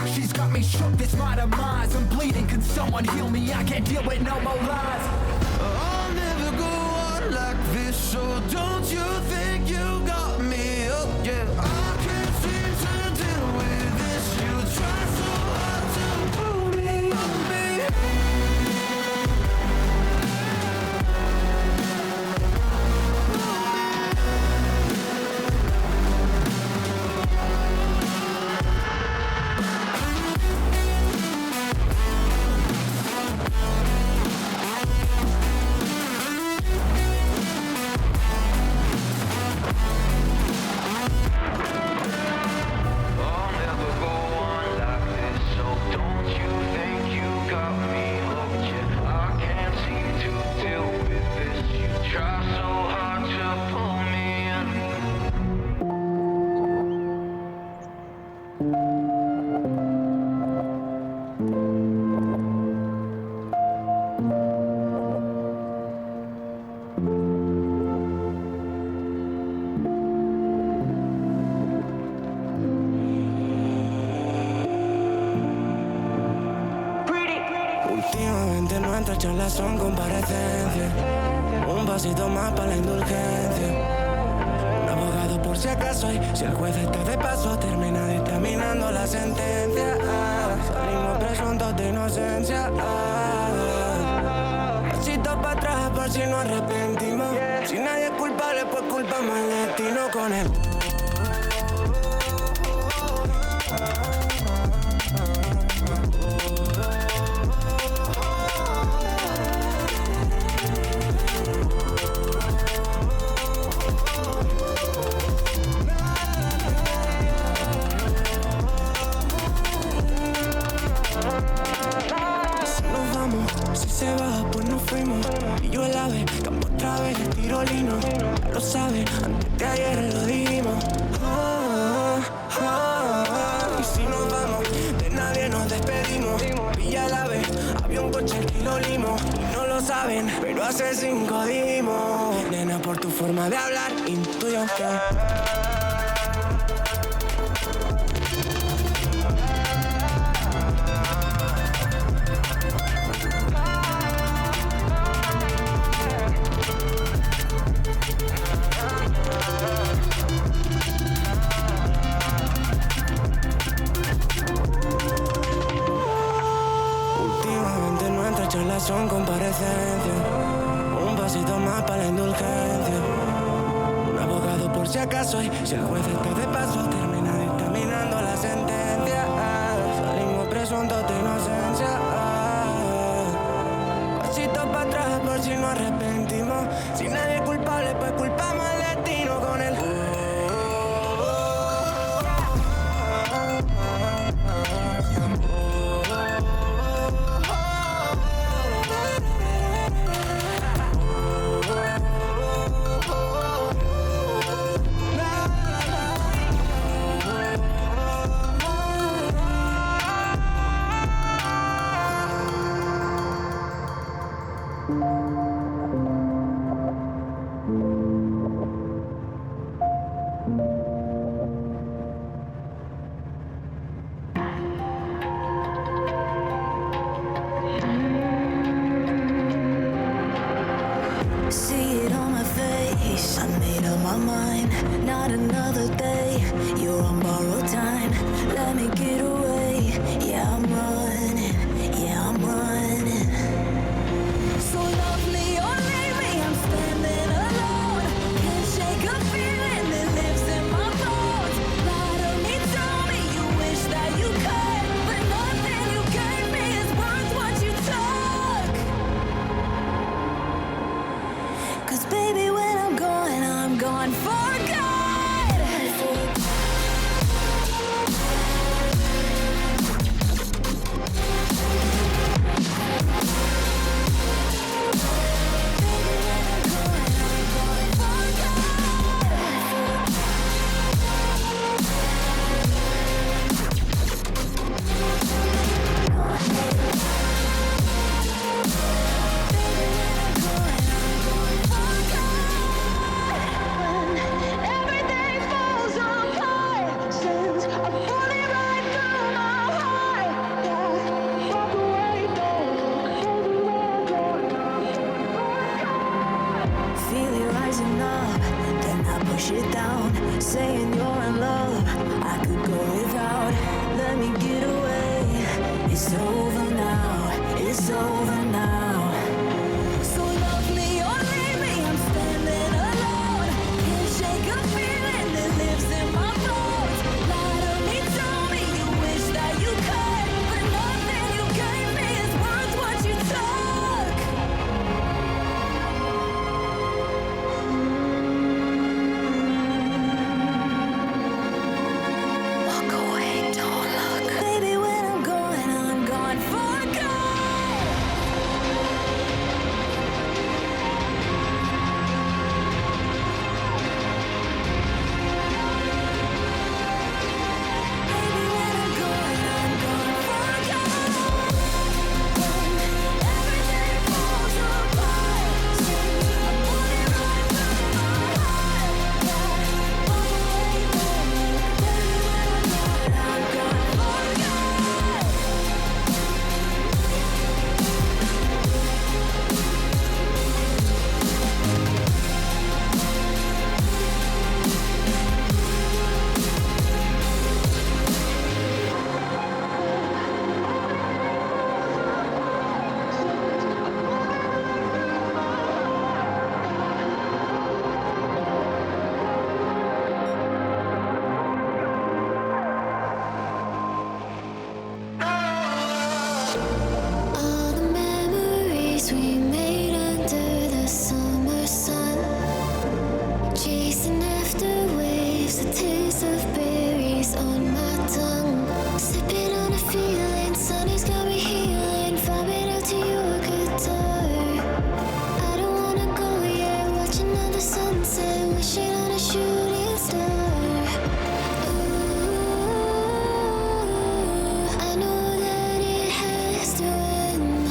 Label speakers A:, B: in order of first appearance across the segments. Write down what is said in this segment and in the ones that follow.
A: She's got me shook, this my demise. I'm bleeding, can someone heal me? I can't deal with no more lies. I'll never go on like this, so don't you think you got me up, yeah. I can't seem to deal with this. You try so hard to pull me up, baby.
B: Nuestras charlas son comparecencias. Un pasito más para la indulgencia. Un abogado por si acaso. Y si el juez está de paso, termina dictaminando la sentencia. Salimos presuntos de inocencia. Pasito para atrás por si nos arrepentimos. Si nadie es culpable, pues culpamos al destino con él. Si se va, pues nos fuimos. Y yo el ave, campo otra vez el tirolino. Ya lo sabes, antes de ayer lo dijimos. Y si nos vamos, de nadie nos despedimos. Villa el ave, avión, coche, el kilo limo. Y no lo saben, pero hace 5 dimos. Nena, por tu forma de hablar, intuyo que son comparecencias. Un pasito más para la indulgencia. Un abogado por si acaso. Y si el juez está de paso, termina dictaminando la sentencia. Salimos presuntos de inocencia. Pasito para atrás por si nos arrepentimos. Si nadie es culpable, pues culpamos al destino con él.
C: push it down, saying you're in love. I could go without, let me get away. It's over now, it's over now. So love me or leave me, I'm standing alone. Can't shake a feeling that lives in my bones. Lie to me, tell me you wish that you could, but nothing you gave me is worth what you took. Walk away, don't look. Baby, when I'm gone for good. Baby, when I'm gone for good. Everything falls apart. I'm putting right through my heart. Walk away, baby. Baby, when I'm gone for good. All the memories we made under the summer sun, chasing after waves, a taste of berries on my tongue, sipping on a feeling, sunny's got me healing, vibing out to your guitar. I don't wanna go yet, watching another sunset, wishing on a shooting star. I know that it has to end.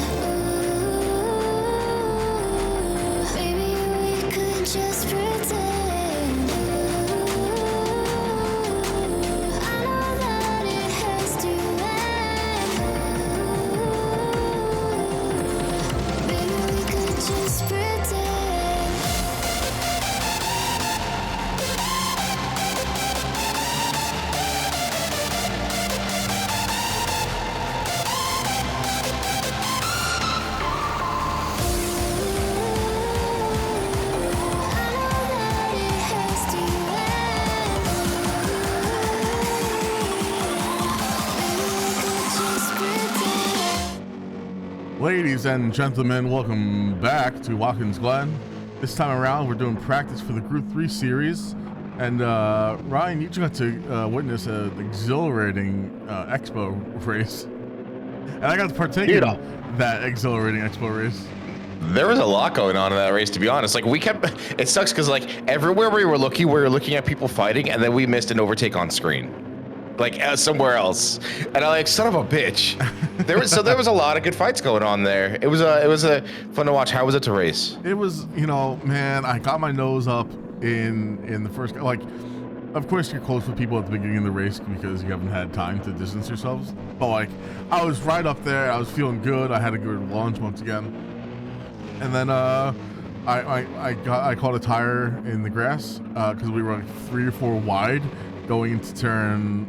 C: Maybe we could just pretend. I know that it has to end. Maybe we could just pretend.
D: Ladies and gentlemen, welcome back to Watkins Glen. This time around, we're doing practice for the Gr.3 series. And Ryan, you just got to witness an exhilarating expo race. And I got to partake in that exhilarating expo race.
E: There was a lot going on in that race, to be honest. Like, it sucks because, like, everywhere we were looking at people fighting, and then we missed an overtake on screen. Like, somewhere else. And I'm like, son of a bitch. There was a lot of good fights going on there. It was fun to watch. How was it to race?
D: It was, man, I got my nose up in the first, like, of course you're close with people at the beginning of the race because you haven't had time to distance yourselves. But, like, I was right up there. I was feeling good. I had a good launch once again. And then I caught a tire in the grass because we were like 3 or 4 wide going into turn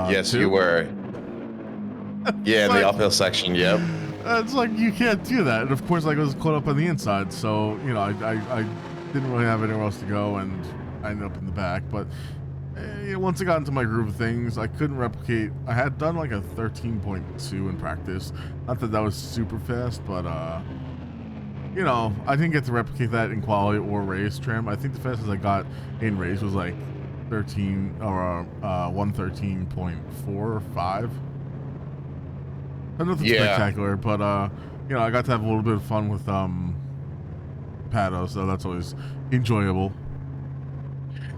E: yes,
D: 2.
E: you were. Yeah, in the uphill section, yep.
D: It's like, you can't do that. And of course, like, I was caught up on the inside, so, I didn't really have anywhere else to go, and I ended up in the back. But once I got into my groove of things, I couldn't replicate. I had done like a 13.2 in practice. Not that was super fast, but I didn't get to replicate that in quality or race trim. I think the fastest I got in race was like 13 or 113.4 or 5. Nothing spectacular, but I got to have a little bit of fun with Pato, so that's always enjoyable.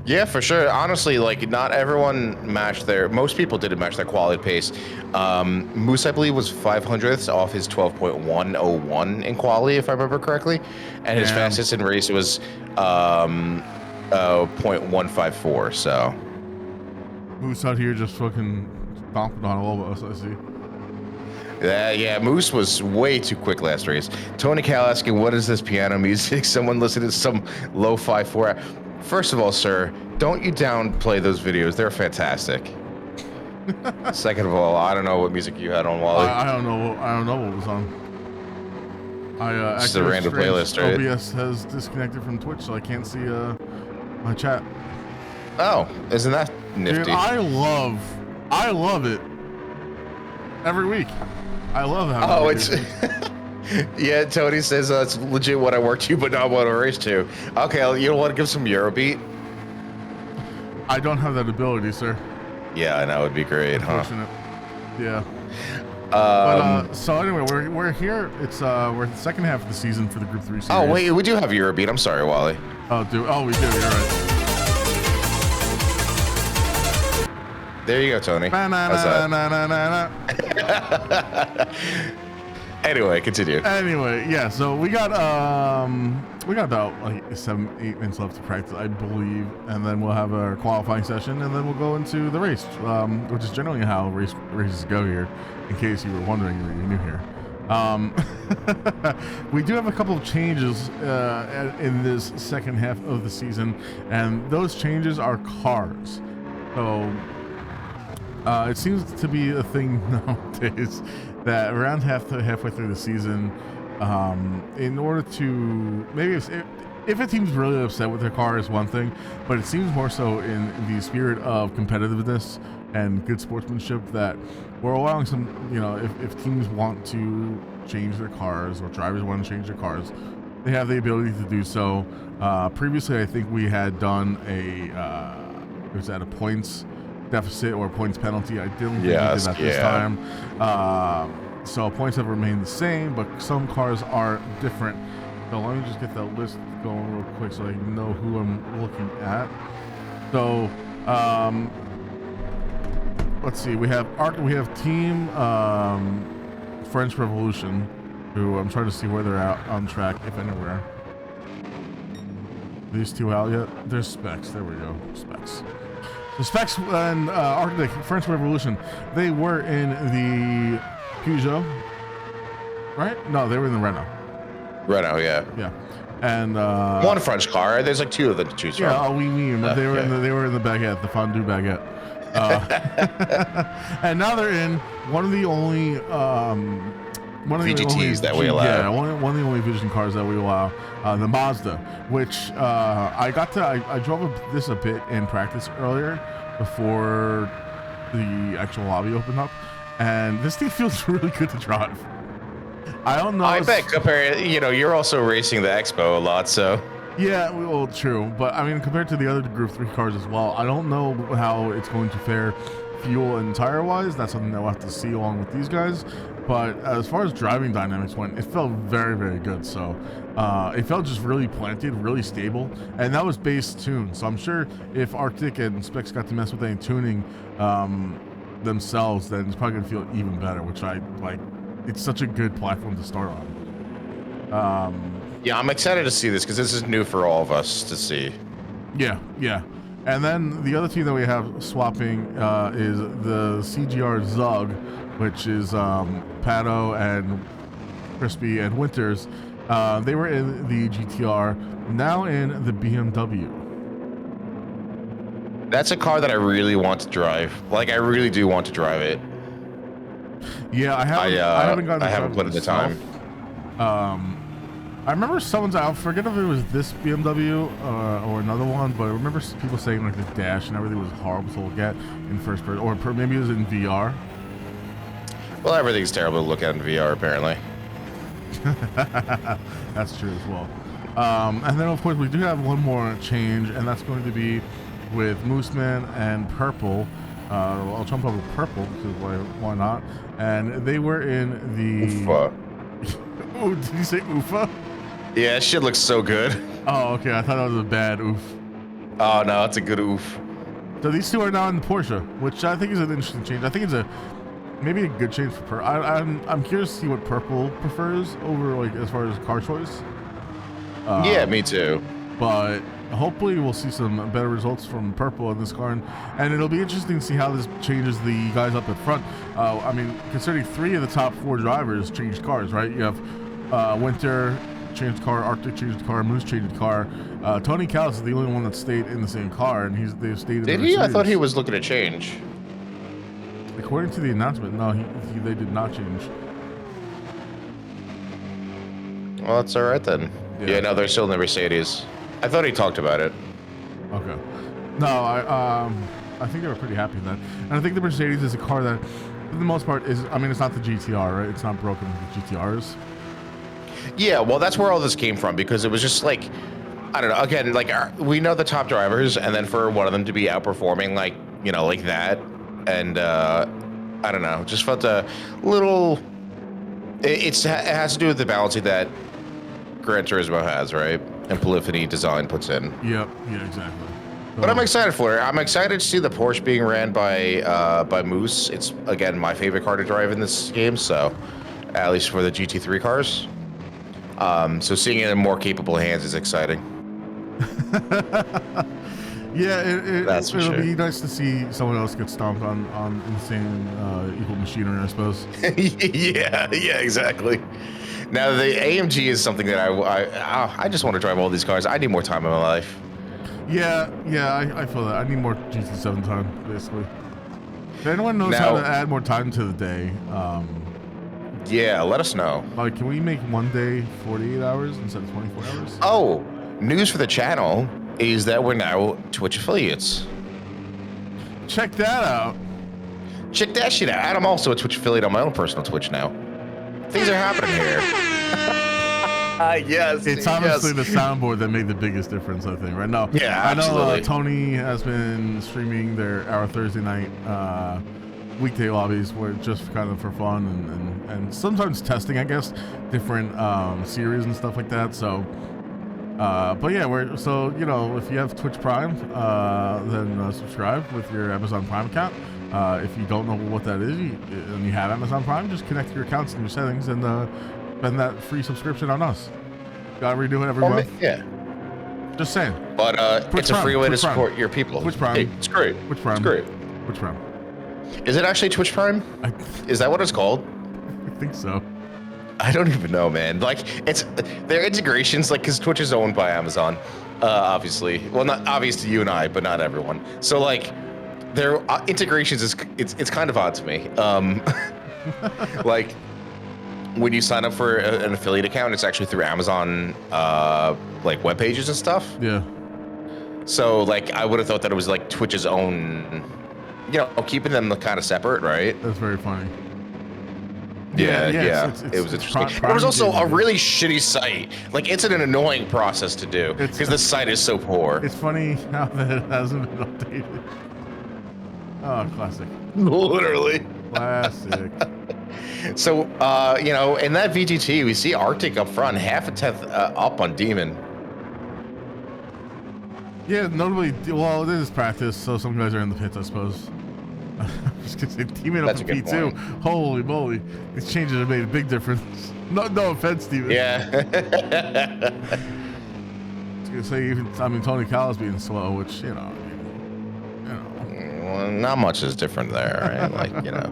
E: Yeah, for sure. Honestly, like, not everyone most people didn't match their quality pace. Moose, I believe, was 500ths off his 12.101 in quality, if I remember correctly. And his fastest in race was 0.154, so.
D: Moose out here just fucking stomping on all of us, I see.
E: Yeah, Moose was way too quick last race. Tony Cal asking, what is this piano music? Someone listening to some lo-fi 4. First of all, sir, don't you downplay those videos. They're fantastic. Second of all, I don't know what music you had on, Wally.
D: I don't know what was on.
E: Just a random playlist, right?
D: OBS has disconnected from Twitch, so I can't see my chat.
E: Oh, isn't that nifty?
D: Dude, I love it. Every week, I love how.
E: Oh, it's. Yeah, Tony says it's legit what I work to, but not what I race to. Okay, you don't want to give some Eurobeat?
D: I don't have that ability, sir.
E: Yeah, I know, it'd be great, huh?
D: Yeah. So anyway, we're here. It's we're in the second half of the season for the Group 3 series.
E: Oh wait, we do have Eurobeat. I'm sorry, Wally.
D: Oh, we do. You're right.
E: There you go, Tony. How's that? Anyway, continue.
D: Anyway, yeah. So we got about like 7-8 minutes left to practice, I believe, and then we'll have a qualifying session, and then we'll go into the race, which is generally how races go here. In case you were wondering, or you're new here. We do have a couple of changes in this second half of the season, and those changes are cars. So it seems to be a thing nowadays that around halfway through the season, in order to maybe if a team's really upset with their car is one thing, but it seems more so in the spirit of competitiveness and good sportsmanship that we're allowing some, if teams want to change their cars or drivers want to change their cars, they have the ability to do so. Previously, I think we had done it was at a points deficit or points penalty. I didn't think we did that this time. So points have remained the same, but some cars are different. So let me just get that list going real quick so I know who I'm looking at. So let's see. We have Team French Revolution, who I'm trying to see where they're at on track, if anywhere. These two out yet? There's Specs. There we go. Specs. The Specs and Arctic French Revolution, they were in the Peugeot, right? No, they were in the Renault.
E: Renault, yeah.
D: Yeah, and
E: one French car. There's like two of them to choose from.
D: Yeah, we mean they were in the baguette, the fondue baguette, and now they're in one of the only
E: VGTs that we allow.
D: Yeah, one of the only Vision cars that we allow, the Mazda, which I drove this a bit in practice earlier before the actual lobby opened up, and this thing feels really good to drive. I don't know.
E: I bet you're also racing the Expo a lot, so.
D: Yeah, well, true, but I mean, compared to the other Group 3 cars as well, I don't know how it's going to fare fuel and tire wise. That's something that we'll have to see along with these guys. But as far as driving dynamics went, it felt very, very good. So it felt just really planted, really stable, and that was base tune. So I'm sure if Arctic and Specs got to mess with any tuning themselves, then it's probably gonna feel even better, which I like. It's such a good platform to start on.
E: Yeah, I'm excited to see this because this is new for all of us to see.
D: Yeah. And then the other team that we have swapping is the CGR Zug, which is Pato and Crispy and Winters. They were in the GTR, now in the BMW.
E: That's a car that I really want to drive. Like, I really do want to drive it.
D: Yeah, I haven't
E: put in the time.
D: I remember I forget if it was this BMW or another one, but I remember people saying like the dash and everything was horrible to look at in first person, or maybe it was in VR.
E: Well, everything's terrible to look at in VR, apparently.
D: That's true as well. And then, of course, we do have one more change, and that's going to be with Mooseman and Purple. I'll jump over Purple, because why not? And they were in the...
E: Oofa.
D: Oh, did you say Oofa?
E: Yeah, that shit looks so good.
D: Oh, okay. I thought that was a bad oof.
E: Oh, no, it's a good oof.
D: So these two are now in the Porsche, which I think is an interesting change. I think it's maybe a good change for Purple. I'm curious to see what Purple prefers over, like, as far as car choice.
E: Yeah, me too.
D: But hopefully we'll see some better results from Purple in this car, and it'll be interesting to see how this changes the guys up at front. I mean, considering 3 of the top 4 drivers changed cars, right? You have Winter, changed the car, Arctic changed the car, Moose changed the car. Tony Callis is the only one that stayed in the same car, and they stayed in the
E: Did he? I
D: Mercedes.
E: thought he was looking to change.
D: According to the announcement, no, they did not change.
E: Well, that's all right then. Yeah, no, they're still in the Mercedes. I thought he talked about it.
D: Okay. No, I think they were pretty happy with that. And I think the Mercedes is a car that, for the most part, is, I mean, it's not the GTR, right? It's not broken with the GTRs.
E: Yeah, well, that's where all this came from, because it was just like, I don't know, again, like, we know the top drivers, and then for one of them to be outperforming, like, you know, like that, and, I don't know, just felt a little, it has to do with the balancing that Gran Turismo has, right? And Polyphony Design puts in.
D: Yep, yeah, exactly.
E: But I'm excited for it. I'm excited to see the Porsche being ran by Moose. It's, again, my favorite car to drive in this game, so at least for the GT3 cars. So seeing it in more capable hands is exciting.
D: Yeah, it'll
E: sure.
D: be nice to see someone else get stomped on insane equal machinery, I suppose.
E: yeah, exactly. Now the AMG is something that I just want to drive all these cars. I need more time in my life.
D: Yeah, I feel that. I need more GT7 time, basically. If anyone knows how to add more time to the day,
E: yeah, let us know.
D: like, can we make one day 48 hours instead of 24 hours?
E: Oh, news for the channel is that we're now Twitch affiliates.
D: Check that out.
E: Check that shit out. I'm also a Twitch affiliate on my own personal Twitch now. Things are happening here. Yes.
D: It's honestly the soundboard that made the biggest difference, I think, right? No,
E: Yeah,
D: I know
E: absolutely.
D: Tony has been streaming our Thursday night weekday lobbies where just kind of for fun and sometimes testing, I guess, different series and stuff like that. So, but yeah, you know, if you have Twitch Prime, then subscribe with your Amazon Prime account. If you don't know what that is and you have Amazon Prime, just connect your accounts and your settings and spend that free subscription on us. Gotta redo it every month.
E: Yeah.
D: Just saying.
E: But it's a free way to support your people.
D: Twitch Prime.
E: Hey, it's great.
D: Twitch Prime.
E: It's great.
D: Twitch Prime.
E: Is it actually Twitch Prime? Is that what it's called?
D: I think so.
E: I don't even know, man. Like, it's their integrations, like, because Twitch is owned by Amazon, obviously. Well, not obvious to you and I, but not everyone. So, like, their integrations it's kind of odd to me. Like, when you sign up for an affiliate account, it's actually through Amazon, like, web pages and stuff.
D: Yeah.
E: So, like, I would have thought that it was like Twitch's own, you know, keeping them kind of separate, right?
D: That's very funny.
E: Yeah.
D: It's
E: It was interesting.
D: Prime
E: It was also a
D: Video.
E: really shitty site. Like, it's an annoying process to do because the site is so poor.
D: It's funny how that it hasn't been updated. Oh, classic.
E: Literally.
D: Classic.
E: So, you know, in that VGT, we see Arctic up front, half a tenth up on Demon.
D: Yeah, notably, well, it is practice, so some guys are in the pits, I suppose. I was gonna say, teaming up
E: That's
D: with
E: a good
D: P2.
E: point.
D: Holy moly. These changes have made a big difference. No offense, Steven.
E: Yeah.
D: I was gonna say, even, Tony Callis being slow, which, you know,
E: Well, not much is different there, right? Like, you know.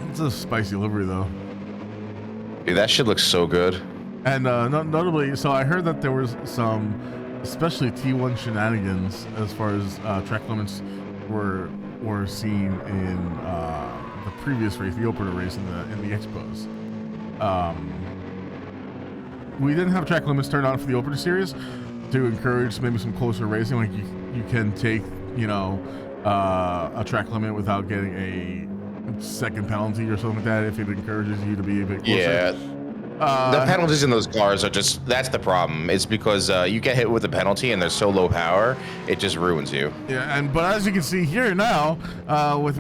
D: It's a spicy livery, though.
E: Dude, that shit looks so good.
D: And notably, so I heard that there was some, especially T1 shenanigans as far as track limits were seen in the previous race, the opener race in the Expos. We didn't have track limits turned on for the opener series to encourage maybe some closer racing. Like you can take, you know, a track limit without getting a second penalty or something like that if it encourages you to be a bit closer.
E: Yeah. The penalties in those cars are just, that's the problem. It's because you get hit with a penalty and they're so low power, it just ruins you.
D: Yeah, but as you can see here now, with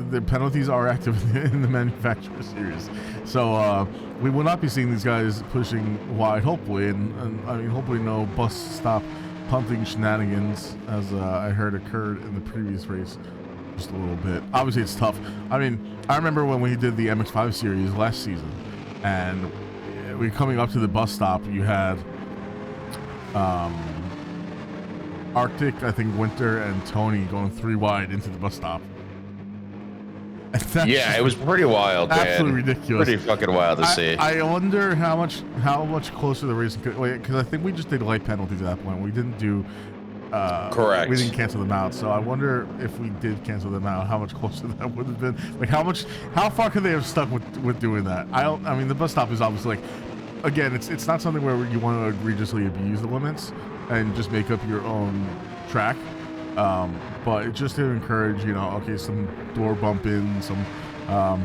D: the penalties are active in the manufacturer series. So we will not be seeing these guys pushing wide, hopefully, and I mean, hopefully no bus stop punting shenanigans, as I heard occurred in the previous race just a little bit. Obviously, it's tough. I mean, I remember when we did the MX-5 series last season, and we coming up to the bus stop, you had Arctic, I think Winter, and Tony going 3 wide into the bus stop.
E: Yeah, it was pretty wild, man.
D: Absolutely ridiculous.
E: Pretty fucking wild to see.
D: I wonder how much closer the racing could. Because I think we just did light penalties at that point. We didn't do.
E: Correct.
D: We didn't cancel them out. So I wonder if we did cancel them out, how much closer that would have been. Like how far could they have stuck with doing that? I mean, the bus stop is obviously like. Again, it's not something where you want to egregiously abuse the limits and just make up your own track, but just to encourage, okay, some door bumping, some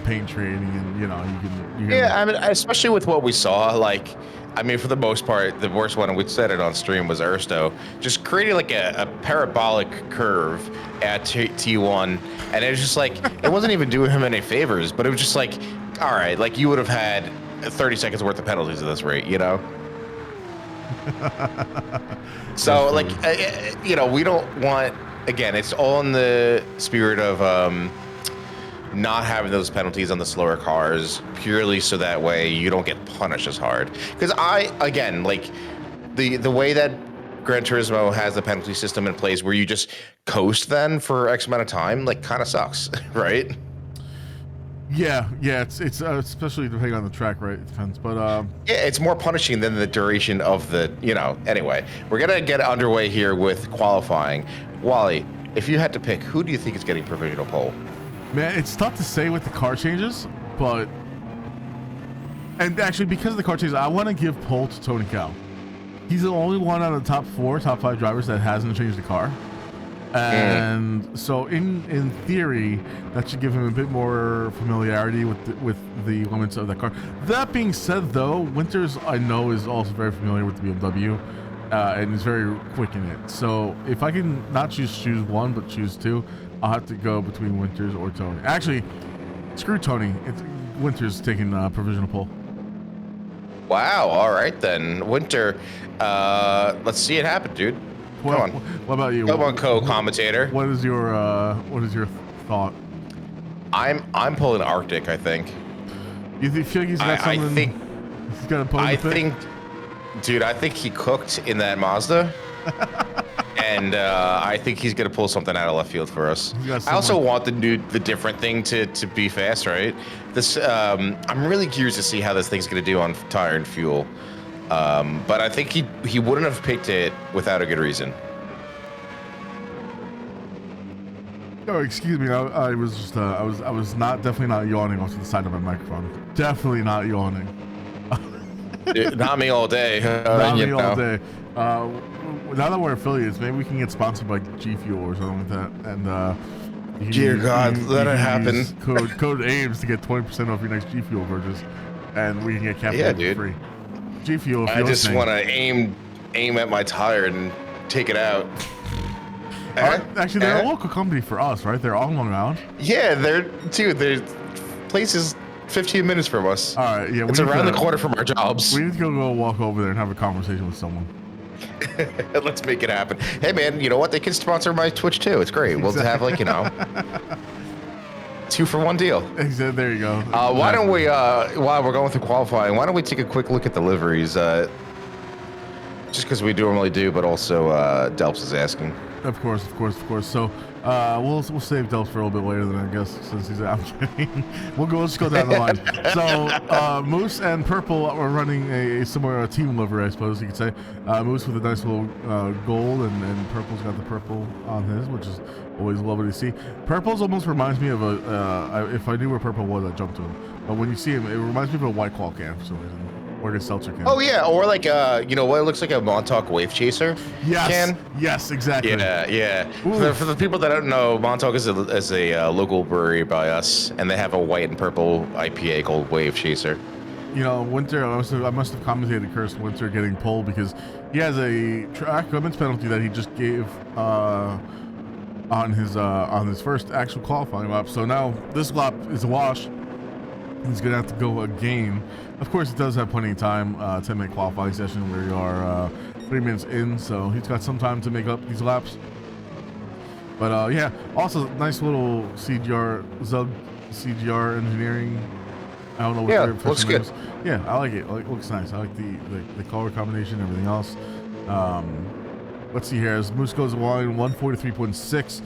D: paint training, and you can.
E: Yeah, I mean, especially with what we saw, like, I mean, for the most part, the worst one, and we said it on stream, was Ersto, just creating like a parabolic curve at T1, and it was just like it wasn't even doing him any favors, but it was just like, all right, like you would have had 30 seconds worth of penalties at this rate, So like, we don't want, again, it's all in the spirit of not having those penalties on the slower cars, purely so that way you don't get punished as hard. Because again, like the way that Gran Turismo has the penalty system in place where you just coast then for X amount of time, like kind of sucks, right?
D: Yeah, it's especially depending on the track, right? It depends, but
E: yeah, it's more punishing than the duration of the, Anyway, we're gonna get underway here with qualifying. Wally, if you had to pick, who do you think is getting provisional pole?
D: Man, it's tough to say with the car changes, and actually because of the car changes, I want to give pole to Tony Cow. He's the only one out of the top 5 drivers that hasn't changed the car. And so in theory that should give him a bit more familiarity with the limits of that car. That being said, though, Winters I know is also very familiar with the BMW and is very quick in it. So if I can not choose one but choose two, I'll have to go between Winters or Tony. Actually, screw Tony. It's Winters taking provisional pole.
E: Wow, all right then. Winter, let's see it happen, dude. Come on.
D: What about you?
E: Come on, co-commentator.
D: What is your thought?
E: I'm pulling Arctic, I think.
D: You feel like he's got something?
E: I think
D: he's got a pole.
E: Dude, I think he cooked in that Mazda. And I think he's gonna pull something out of left field for us. I also want the different thing to be fast, right? This I'm really curious to see how this thing's gonna do on tire and fuel. But I think he wouldn't have picked it without a good reason.
D: Oh, excuse me. I was just I was definitely not yawning off to the side of my microphone. Definitely not yawning.
E: Not me all day.
D: Not me all day. Now that we're affiliates, maybe we can get sponsored by G Fuel or something like that. And
E: dear God, let it happen.
D: Code AIMS to get 20% off your next G Fuel purchase, and we can get caffeine for free. G Fuel.
E: I just want to aim at my tire and take it out.
D: Actually, they're a local company for us, right? They're on Long Island.
E: Yeah, they're places 15 minutes from us.
D: All right, yeah,
E: it's around the corner from our jobs.
D: We need to go walk over there and have a conversation with someone.
E: Let's make it happen. Hey, man, you know what? They can sponsor my Twitch too. It's great. We'll have 2-for-1 deal.
D: Exactly. There you go.
E: Why don't we, while we're going through qualifying, why don't we take a quick look at the liveries? Just because we normally do, but also Delps is asking.
D: Of course. So we'll save Delps for a little bit later then, I guess, since he's out. I'm kidding. Let's go down the line. So Moose and Purple are running a similar team livery, I suppose you could say. Moose with a nice little gold, and Purple's got the purple on his, which is always lovely to see. Purple's almost reminds me of if I knew where Purple was, I'd jump to him. But when you see him, it reminds me of a White Claw can for some reason. Or a seltzer can. Oh
E: yeah, or like what it looks like a Montauk Wave Chaser can.
D: Yes, exactly.
E: Yeah. For the people that don't know, Montauk is a local brewery by us, and they have a white and purple IPA called Wave Chaser.
D: Winter, I must have commentated cursed Winter getting pulled because he has a track limits penalty that he just gave on his first actual qualifying lap. So now this lap is a wash. He's gonna have to go again. Of course, it does have plenty of time, 10-minute qualifying session where you are 3 minutes in, so he's got some time to make up these laps. But yeah, also nice little Zug CGR engineering. I don't know what their
E: looks good.
D: is. Yeah, I like it. It looks nice. I like the color combination, everything else. Let's see here. As Moose goes along 143.6.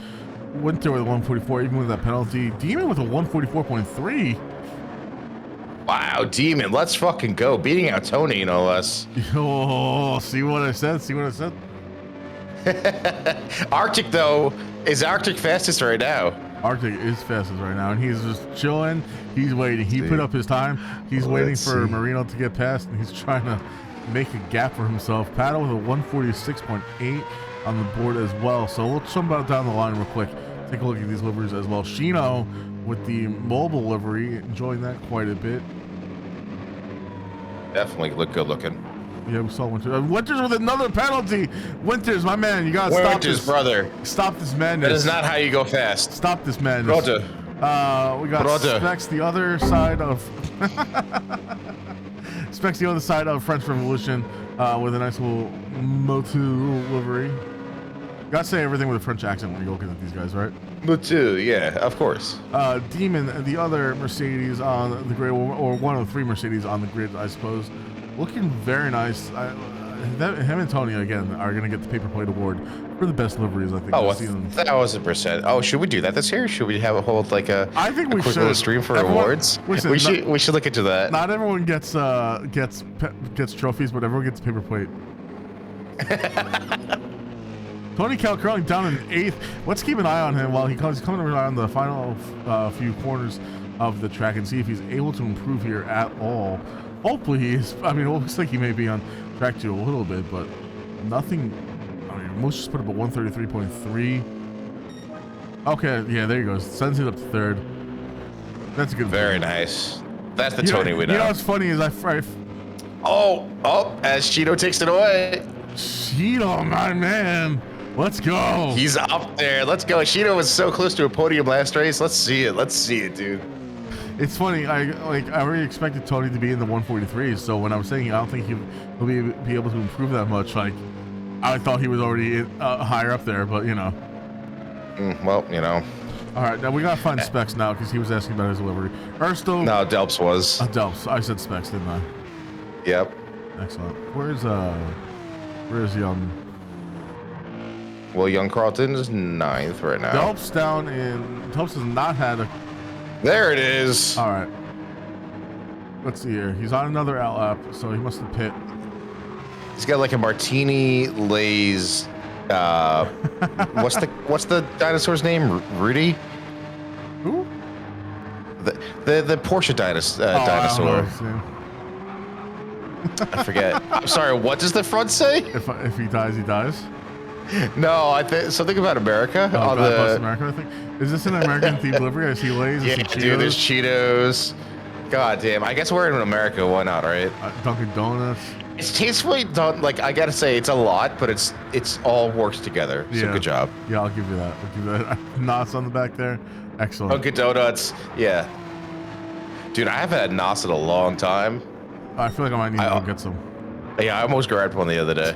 D: Winter with a 144, even with that penalty. Demon with a 144.3.
E: Wow, Demon, let's fucking go. Beating out Tony, no less.
D: Oh, see what I said? See what I said?
E: Arctic, though, is Arctic fastest right now.
D: Arctic is fastest right now, and he's just chilling. He's waiting. He put up his time. He's waiting for Marino to get past, and he's trying to make a gap for himself. Paddle with a 146.8 on the board as well. So we'll jump out down the line real quick. Take a look at these liveries as well. Shino with the mobile livery, enjoying that quite a bit.
E: Definitely look good looking.
D: Yeah, we saw Winters. Winters with another penalty. Winters, my man, you gotta stop this.
E: Brother.
D: Stop this madness.
E: That is not how you go fast.
D: Stop this madness.
E: Brother.
D: We got Specs the other side of Specs the other side of French Revolution with a nice little Motu livery. Gotta say everything with a French accent when you go looking at these guys, right?
E: Motu, yeah, of course.
D: Demon, the other Mercedes on the grid, or one of the 3 Mercedes on the grid, I suppose. Looking very nice. Him and Tony again are gonna get the paper plate award for the best liveries, I think.
E: Oh,
D: this season.
E: 1,000%. Oh, should we do that this year? Should we have a whole I think we
D: should.
E: Little stream for awards?
D: Listen,
E: we should look into that.
D: Not everyone gets trophies, but everyone gets a paper plate. Tony Calcurling down in 8th. Let's keep an eye on him while he's coming around the final few corners of the track and see if he's able to improve here at all. Hopefully he's, I mean, it looks like he may be on track to a little bit, but nothing. I mean, most just put up a 133.3. Okay, yeah, there he goes. Sends it up to 3rd. That's a good.
E: Very nice. That's the Tony we know.
D: You know what's funny is as
E: Cheeto takes it away.
D: Cheeto, my man. Let's go.
E: He's up there. Let's go. Cheeto was so close to a podium last race. Let's see it. Let's see it, dude.
D: It's funny. I already expected Tony to be in the 143s. So when I was saying I don't think he'll be able to improve that much, like I thought he was already higher up there. But you know.
E: Well, you know.
D: All right, now we gotta find Specs now because he was asking about his delivery. Ersto.
E: No, Delps was.
D: Delps. I said Specs, didn't I?
E: Yep.
D: Excellent. Where's Young?
E: Well, Young Carlton is 9th right now.
D: Delps has not had a.
E: There it is.
D: All right. Let's see here. He's on another out lap, so he must have pit.
E: He's got like a Martini Lay's. What's the dinosaur's name? Rudy?
D: Who?
E: The Porsche dinosaur. I forget. I'm sorry. What does the front say?
D: If he dies, he dies.
E: No, I think something about America.
D: Oh, America, I think. Is this an American themed delivery? I see Lay's.
E: Yeah, dude. There's Cheetos. God damn. I guess we're in America. Why not, right?
D: Dunkin' Donuts.
E: It's tastefully done. Like I gotta say, it's a lot, but it's all works together. So good job.
D: Yeah, I'll give you that. I'll give you that. Nos on the back there. Excellent.
E: Dunkin' Donuts. Yeah. Dude, I haven't had Nos in a long time.
D: I feel like I might need to go get some.
E: Yeah, I almost grabbed one the other day.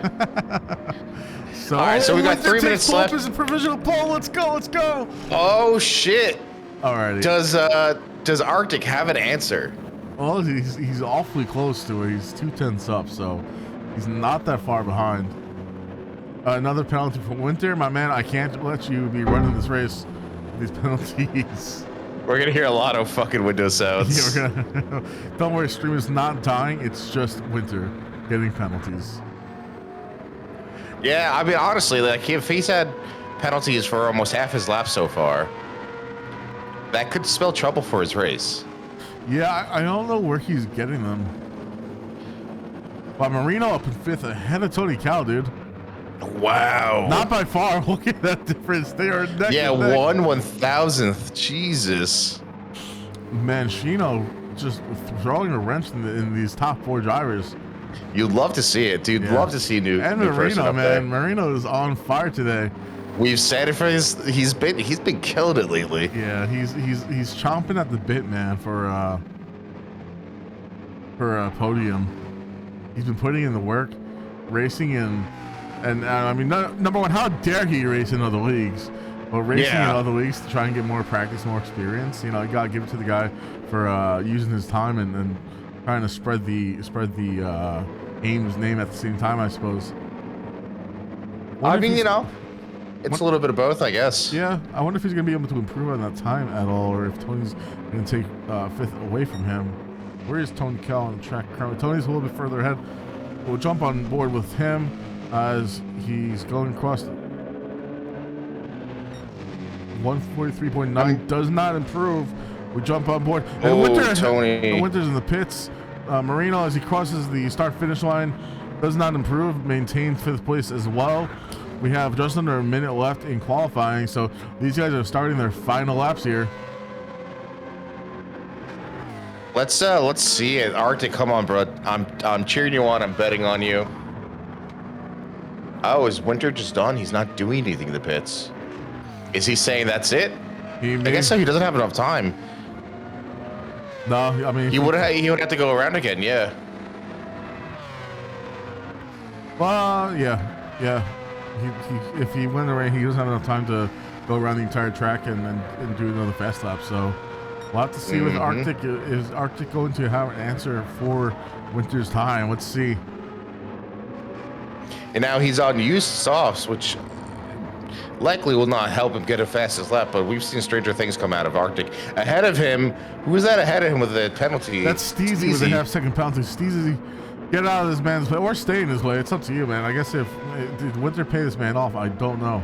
D: So,
E: all right, so we got 3 minutes left.
D: Is a provisional poll. Let's go. Let's go.
E: Oh shit.
D: Alrighty.
E: Does Arctic have an answer?
D: Well, he's awfully close to it. He's 2/10 up, so he's not that far behind. Another penalty for Winter, my man. I can't let you be running this race with these penalties.
E: We're gonna hear a lot of fucking window sounds.
D: Yeah, don't worry, stream is not dying. It's just Winter getting penalties.
E: Yeah, I mean, honestly, like if he's had penalties for almost half his lap so far, that could spell trouble for his race.
D: Yeah, I don't know where he's getting them. But Marino up in 5th ahead of Tony Cal, dude.
E: Wow.
D: Not by far. Look at that difference. They are neck
E: yeah,
D: and neck.
E: 1/1000th. Jesus.
D: Man, Shino just throwing a wrench in these top 4 drivers.
E: You'd love to see it, dude. Yeah. Love to see new person up there.
D: Marino is on fire today.
E: We've said it for he's been killing it lately.
D: Yeah, he's chomping at the bit, man, for a podium. He's been putting in the work, racing in, and I mean, number one, how dare he race in other leagues? But racing in other leagues to try and get more practice, more experience. You know, you gotta give it to the guy for using his time and trying to spread the Ames name at the same time, I suppose.
E: I mean, you know. It's a little bit of both, I guess.
D: Yeah, I wonder if he's going to be able to improve on that time at all, or if Tony's going to take fifth away from him. Where is Tony Cal on the track currently? Tony's a little bit further ahead. We'll jump on board with him as he's going across. 143.9 does not improve. We jump on board. And Winter's in the pits. Marino, as he crosses the start-finish line, does not improve. Maintains fifth place as well. We have just under a minute left in qualifying, so these guys are starting their final laps here.
E: Let's see it. Arctic, come on, bro. I'm cheering you on. I'm betting on you. Oh, is Winter just done? He's not doing anything in the pits. Is he saying that's it? I guess so. He doesn't have enough time.
D: No, I mean
E: he would have to go around again. Yeah.
D: Well, yeah. If he went around, he doesn't have enough time to go around the entire track and do another fast lap. So we'll have to see with Arctic. Is Arctic going to have an answer for Winter's time? Let's see.
E: And now he's on used softs, which likely will not help him get a fastest lap, but we've seen stranger things come out of Arctic. Ahead of him, who was that ahead of him with the penalty?
D: That's Steezy with a half-second penalty. Steezy, get out of this man's way, or stay in his way. It's up to you, man. I guess did Winter pay this man off? I don't know.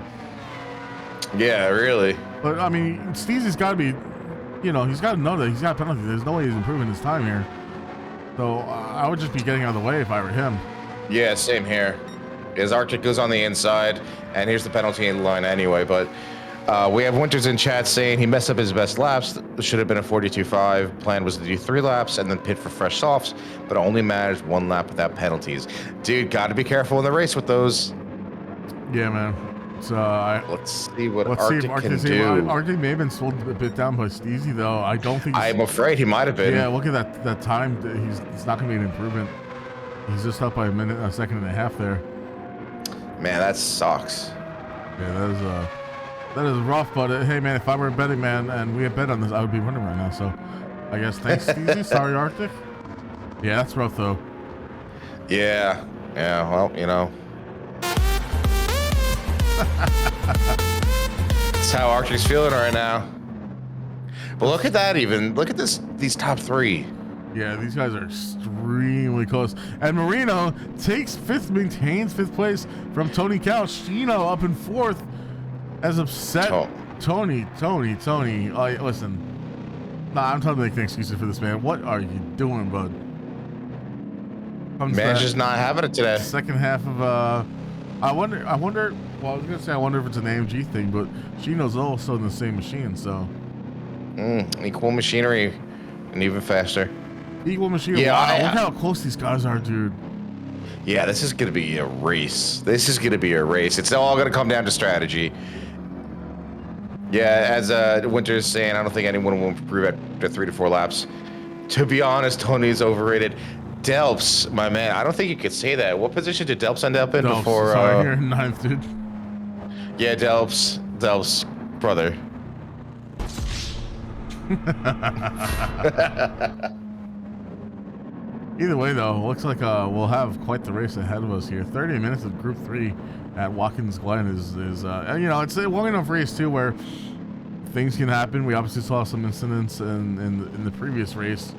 E: Yeah, really.
D: But, I mean, Steezy's got to be, he's got to know that he's got a penalty. There's no way he's improving his time here. So I would just be getting out of the way if I were him.
E: Yeah, same here. As Arctic goes on the inside, and here's the penalty in line anyway, but we have Winters in chat saying he messed up his best laps. It should have been a 42.5. Plan was to do 3 laps and then pit for fresh softs, but only managed 1 lap without penalties. Dude, got to be careful in the race with those.
D: Yeah, man. So
E: let's see what Arctic can do.
D: Arctic may have been slowed a bit down by Steezy, though. I don't think.
E: I'm afraid he might have been.
D: Yeah, look at that time. It's not going to be an improvement. He's just up by a second and a half there.
E: Man, that sucks.
D: Yeah, that is rough. But hey, man, if I were a betting man and we had bet on this, I would be winning right now. So, I guess thanks, Steezy. Sorry, Arctic. Yeah, that's rough though.
E: Yeah. Well, That's how Arctic's feeling right now. But look at that. Look at these top 3.
D: Yeah, these guys are extremely close. And Marino maintains fifth place from Tony Cal. Shino up in 4th as upset. Tony. Listen. Nah, I'm trying to make excuses for this man. What are you doing, bud?
E: Man's just not having it today.
D: Second half of I wonder well, I was gonna say I wonder if it's an AMG thing, but Shino's also in the same machine, so
E: equal machinery and even faster.
D: Equal machine. Yeah, wow, look how close these guys are, dude.
E: Yeah, this is going to be a race. It's all going to come down to strategy. Yeah, as Winter's saying, I don't think anyone will improve after 3 to 4 laps. To be honest, Tony's overrated. Delps, my man, I don't think you could say that. What position did Delps end up in before?
D: Sorry, here in 9th, dude.
E: Yeah, Delps, brother.
D: Either way, though, looks like we'll have quite the race ahead of us here. 30 minutes of Group 3 at Watkins Glen is it's a long enough race too where things can happen. We obviously saw some incidents in the previous race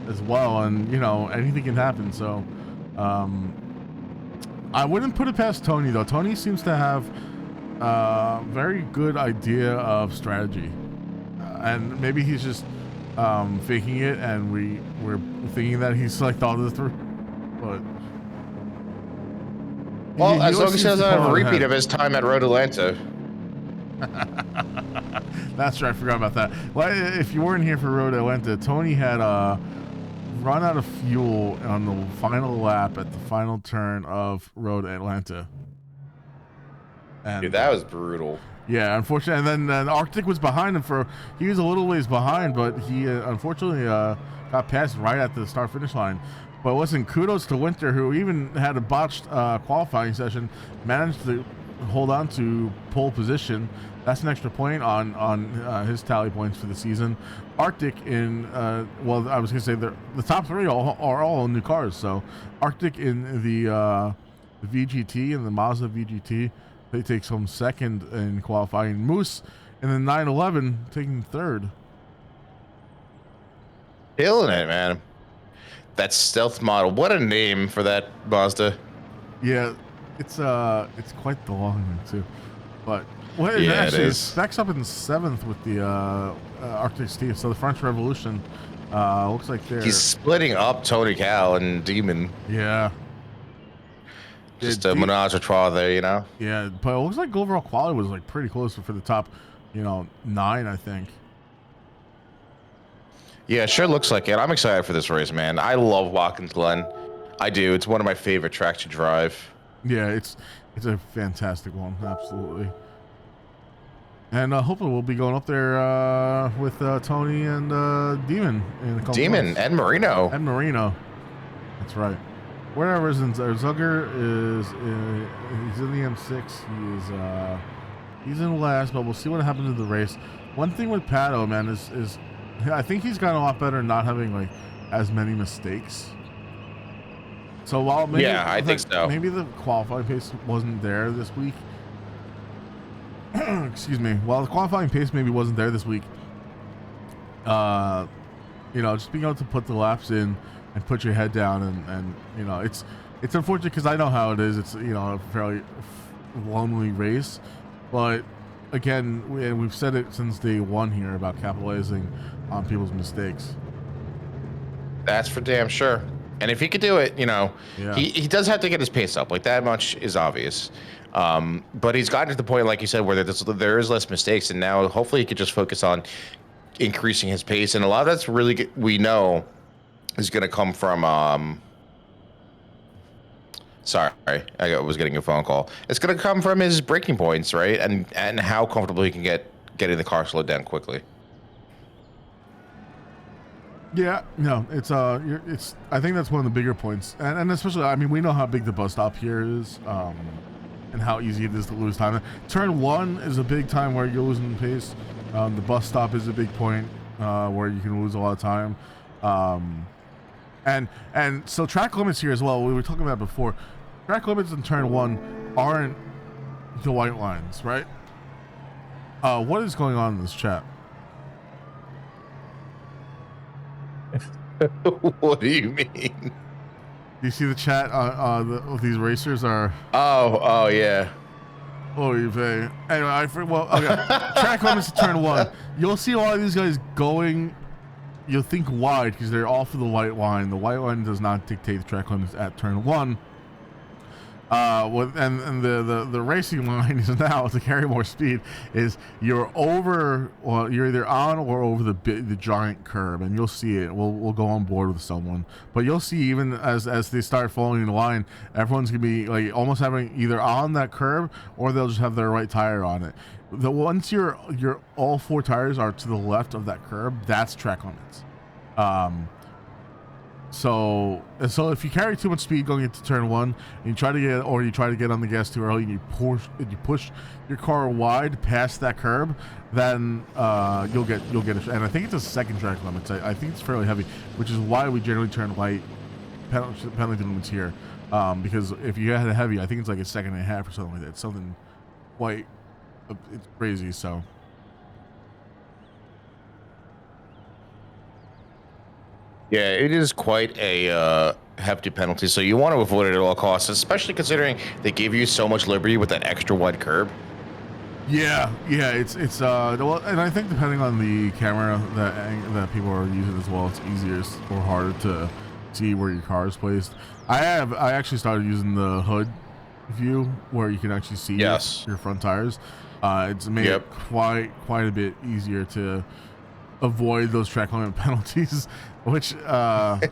D: as well, and anything can happen. So I wouldn't put it past Tony though. Tony seems to have a very good idea of strategy, and maybe he's just faking it, and we're thinking that he's like thought this through. But
E: well, as long as he doesn't have a repeat of his time at Road Atlanta.
D: That's right, I forgot about that. Well, if you weren't here for Road Atlanta, Tony had run out of fuel on the final lap at the final turn of Road Atlanta. And
E: dude, that was brutal.
D: Yeah, unfortunately, and then Arctic was behind him he was a little ways behind, but he unfortunately got passed right at the start-finish line. But listen, kudos to Winter, who even had a botched qualifying session, managed to hold on to pole position. That's an extra point on his tally points for the season. Arctic I was going to say the top 3 are all in new cars. So Arctic in the VGT and the Mazda VGT, He takes home second in qualifying. Moose in the 911 taking third.
E: Killing it, man. That stealth model. What a name for that Mazda.
D: Yeah, it's quite the long one too. But
E: Yeah,
D: actually,
E: it
D: it
E: is.
D: stacks up in seventh with the Arctic Steve. So the French Revolution looks like they're
E: He's splitting up Tony Cal and Demon.
D: yeah.
E: Just a menage a trois there, you know?
D: Yeah, but it looks like overall quality was like pretty close for the top, 9, I think.
E: Yeah, it sure looks like it. I'm excited for this race, man. I love Watkins Glen. I do. It's one of my favorite tracks to drive.
D: Yeah, it's a fantastic one, absolutely. And hopefully we'll be going up there with Tony and Demon in a couple
E: Demon
D: months.
E: and Marino.
D: And Marino. That's right. Wherever is in Zugger is he's in the M6. He's in last, but we'll see what happens in the race. One thing with Pato, man, is I think he's gotten a lot better not having like as many mistakes. So while maybe,
E: I think so.
D: Maybe the qualifying pace wasn't there this week. Excuse me. While the qualifying pace maybe wasn't there this week, just being able to put the laps in and put your head down and it's unfortunate because I know how it is. It's a fairly lonely race, but again, we've said it since day one here about capitalizing on people's mistakes.
E: That's for damn sure. And if he could do it, he does have to get his pace up. Like, that much is obvious. But he's gotten to the point, like you said, where there is less mistakes, and now hopefully he could just focus on increasing his pace. And a lot of that's really good, we know is going to come from sorry, I was getting a phone call. It's going to come from his braking points, right? And how comfortable he can getting the car slowed down quickly.
D: Yeah, no, it's I think that's one of the bigger points, and especially, I mean, we know how big the bus stop here is, and how easy it is to lose time. Turn 1 is a big time where you're losing pace. The bus stop is a big point where you can lose a lot of time, and so track limits here as well. We were talking about before. Track limits in turn 1 aren't the white lines, right? What is going on in this chat?
E: What do you mean?
D: Do you see the chat? These racers are.
E: Oh yeah.
D: Oh, you pay. Anyway, okay. Track limits to turn 1. You'll see a lot of these guys going. You'll think wide because they're all for the white line. The white line does not dictate the track limits at turn 1. The racing line is now to carry more speed is you're either on or over the giant curb, and you'll see it. We'll go on board with someone, but you'll see even as they start following the line, everyone's gonna be like almost having either on that curb or they'll just have their right tire on it. Once you're all 4 tires are to the left of that curb, that's track limits. So if you carry too much speed going into turn 1, and you try to get on the gas too early, and you push your car wide past that curb, then you'll get it. And I think it's a second track limit. I think it's fairly heavy, which is why we generally turn light penalty limits here. Because if you had a heavy, I think it's like a second and a half or something like that. It's something quite it's crazy. So.
E: Yeah, it is quite a hefty penalty, so you want to avoid it at all costs, especially considering they give you so much liberty with that extra wide curb.
D: Yeah, it's well, and I think depending on the camera that people are using as well, it's easier or harder to see where your car is placed. I actually started using the hood view where you can actually see your front tires. It's made it quite a bit easier to avoid those track limit penalties, which but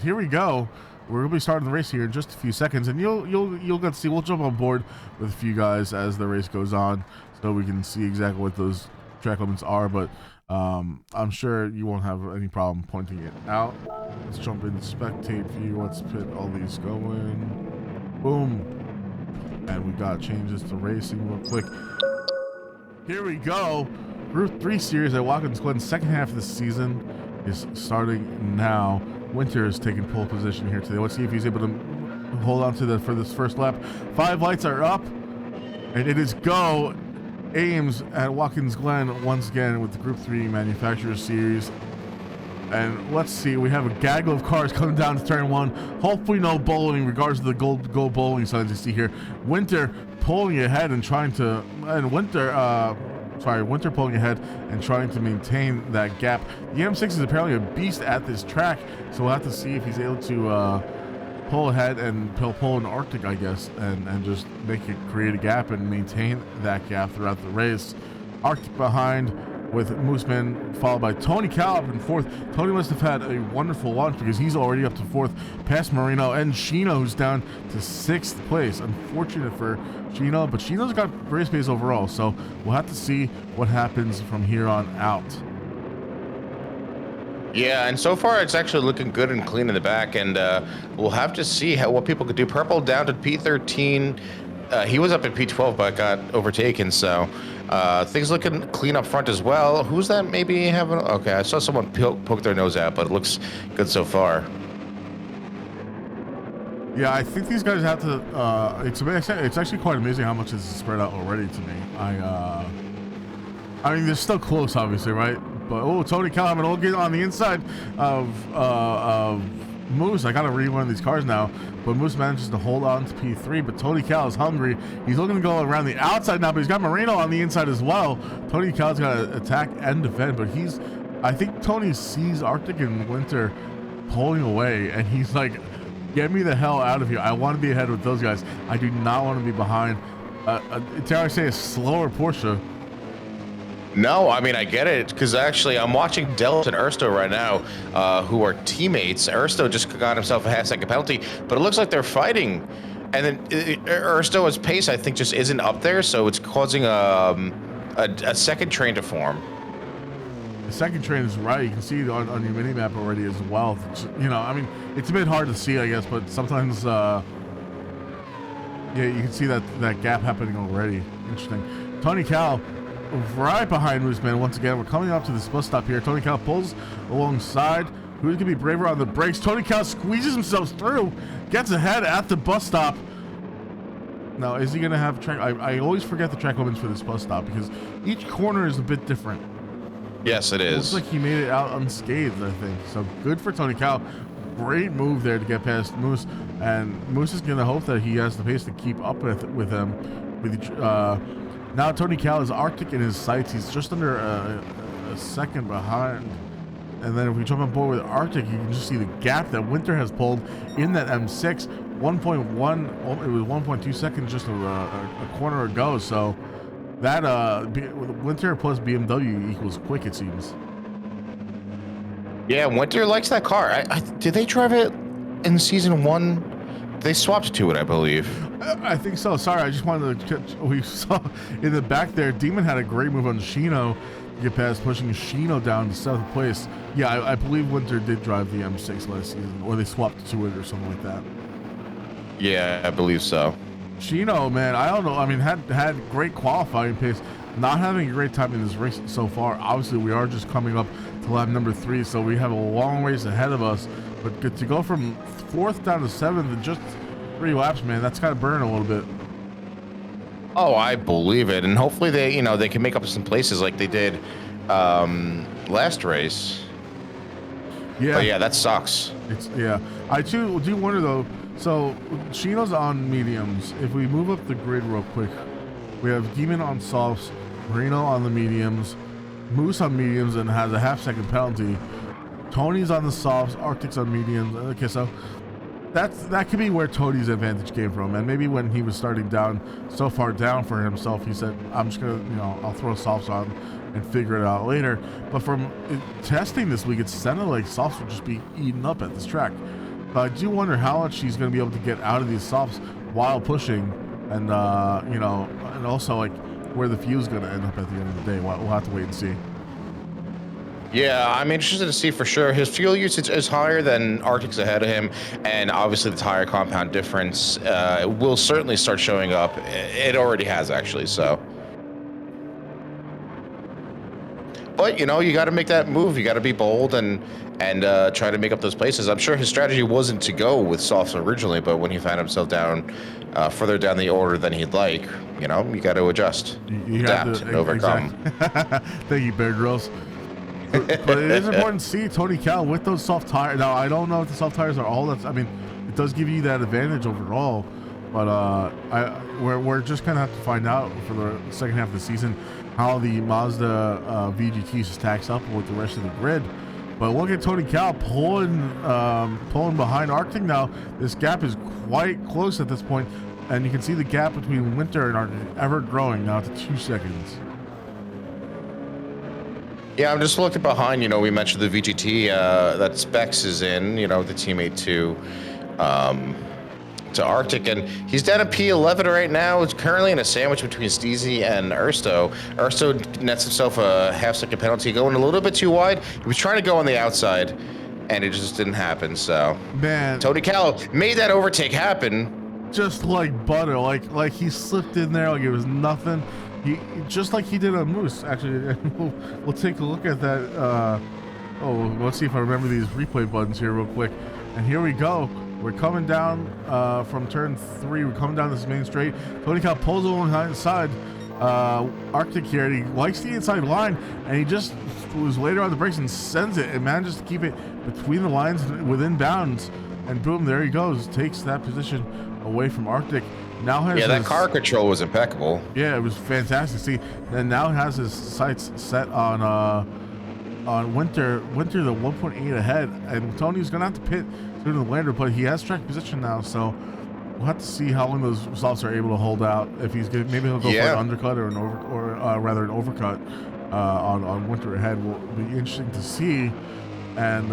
D: here we go. We're gonna be starting the race here in just a few seconds, and you'll get to see. We'll jump on board with a few guys as the race goes on, so we can see exactly what those track limits are. But I'm sure you won't have any problem pointing it out. Let's jump into spectate view. Let's put all these going. Boom, and we got changes to racing real quick. Here we go. Gr.3 series at Watkins Glen, second half of the season is starting now. Winter is taking pole position here today. Let's see if he's able to hold on to for this first lap. 5 lights are up. And it is go Ames at Watkins Glen once again with the Group 3 Manufacturer Series. And let's see, we have a gaggle of cars coming down to turn 1. Hopefully no bowling, regardless of the go bowling signs you see here. Winter pulling ahead and trying to, Winter pulling ahead and trying to maintain that gap. The M6 is apparently a beast at this track, so we'll have to see if he's able to pull ahead and pull an Arctic, I guess, and just create a gap and maintain that gap throughout the race. Arctic behind with Mooseman, followed by Tony Cal in 4th. Tony must have had a wonderful launch because he's already up to 4th, past Marino and Shino, who's down to 6th place. Unfortunate for Shino, but Shino's got race pace overall, so we'll have to see what happens from here on out.
E: Yeah, and so far it's actually looking good and clean in the back, and we'll have to see what people could do. Purple down to P13. He was up at P12, but got overtaken, so things looking clean up front as well. Who's that maybe having... Okay, I saw someone poke their nose out, but it looks good so far.
D: Yeah, I think these guys have to... it's actually quite amazing how much this is spread out already to me. I mean, they're still close, obviously, right? But, Tony Callahan will get on the inside of Moose. I gotta read one of these cars now, but Moose manages to hold on to P3, but Tony Cal is hungry. He's looking to go around the outside now, but he's got Marino on the inside as well. Tony Cal's got to attack and defend, but I think Tony sees Arctic and Winter pulling away, and he's like, get me the hell out of here. I want to be ahead with those guys. I do not want to be behind, dare I say, a slower Porsche.
E: No, I mean, I get it, because actually I'm watching Delt and Ersto right now, who are teammates. Ersto just got himself a half-second penalty, but it looks like they're fighting. And then Ersto's pace, I think, just isn't up there, so it's causing a second train to form.
D: The second train is right. You can see it on your mini-map already as well. You know, I mean, it's a bit hard to see, I guess, but sometimes, yeah, you can see that gap happening already. Interesting. Tony Cal right behind Mooseman once again. We're coming up to this bus stop here. Tony Cal pulls alongside. Who's gonna be braver on the brakes? Tony Cal squeezes himself through, gets ahead at the bus stop. Now, is he gonna have track? I always forget the track limits for this bus stop because each corner is a bit different.
E: Yes, it is.
D: Looks like he made it out unscathed, I think. So good for Tony Cal. Great move there to get past Moose, and Moose is gonna hope that he has the pace to keep up with him. Now Tony Cal is Arctic in his sights. He's just under a second behind. And then if we jump on board with Arctic, you can just see the gap that Winter has pulled in that M6. 1.1, it was 1.2 seconds just a corner ago. So that Winter plus BMW equals quick, it seems.
E: Yeah, Winter likes that car. Did they drive it in season 1? They swapped to it, I believe.
D: I think so. Sorry, I just wanted to catch. We saw in the back there, Demon had a great move on Shino to get past, pushing Shino down to 7th place. Yeah, I believe Winter did drive the M6 last season, or they swapped to it or something like that.
E: Yeah, I believe so.
D: Shino, man, I don't know. I mean, had great qualifying pace. Not having a great time in this race so far. Obviously, we are just coming up to lap number 3, so we have a long race ahead of us. But to go from 4th down to 7th in just 3 laps, man, that's kind of burning a little bit.
E: Oh, I believe it, and hopefully they can make up some places like they did last race.
D: Yeah,
E: but yeah, that sucks.
D: I too do wonder though. So Shino's on mediums. If we move up the grid real quick, we have Demon on softs, Marino on the mediums, Moose on mediums and has a half-second penalty. Tony's on the softs, Arctic's on mediums. Okay, so that could be where Tony's advantage came from. And maybe when he was starting down so far down for himself, he said, I'm just gonna, I'll throw softs on and figure it out later. But from testing this week, it sounded like softs would just be eaten up at this track. But I do wonder how much he's going to be able to get out of these softs while pushing, and and also like where the fuel's going to end up at the end of the day. We'll have to wait and see.
E: Yeah, I'm interested to see for sure. His fuel usage is higher than Arctic's ahead of him, and obviously the tire compound difference will certainly start showing up. It already has, actually, so. But you know, you got to make that move. You got to be bold and try to make up those places. I'm sure his strategy wasn't to go with softs originally, but when he found himself down further down the order than he'd like, you know, you got to adjust, adapt, and overcome.
D: Exactly. Thank you, Bear Grylls. But it is important to see Tony Cal with those soft tires. Now, I don't know if the soft tires are all that's. I mean, it does give you that advantage overall, but we're just gonna have to find out for the second half of the season how the Mazda VGT stacks up with the rest of the grid. But look at Tony Cal pulling behind Arctic now. This gap is quite close at this point, and you can see the gap between Winter and Arctic ever growing now to 2 seconds.
E: Yeah, I'm just looking behind. You know, we mentioned the VGT that Specs is in. You know, the teammate to Arctic, and he's down at P11 right now. It's currently in a sandwich between Steezy and Ersto. Ersto nets himself a half-second penalty, going a little bit too wide. He was trying to go on the outside, and it just didn't happen. So,
D: man,
E: Tony Cal made that overtake happen,
D: just like butter. Like he slipped in there like it was nothing. He just like he did on Moose. Actually, we'll take a look at that. Let's see if I remember these replay buttons here real quick. And here we go. We're coming down from turn 3. We're coming down this main straight. Tony Cal pulls along the inside. Arctic here, and he likes the inside line, and he just was later on the brakes and sends it and manages to keep it between the lines within bounds. And boom, there he goes. Takes that position away from Arctic. Now has
E: that car control was impeccable.
D: Yeah, it was fantastic. See, and now has his sights set on Winter the 1.8 ahead, and Tony's gonna have to pit through the lander, but he has track position now, so we'll have to see how long those softs are able to hold out. If he's good, maybe he'll go for an undercut or an overcut on Winter ahead. Will be interesting to see. And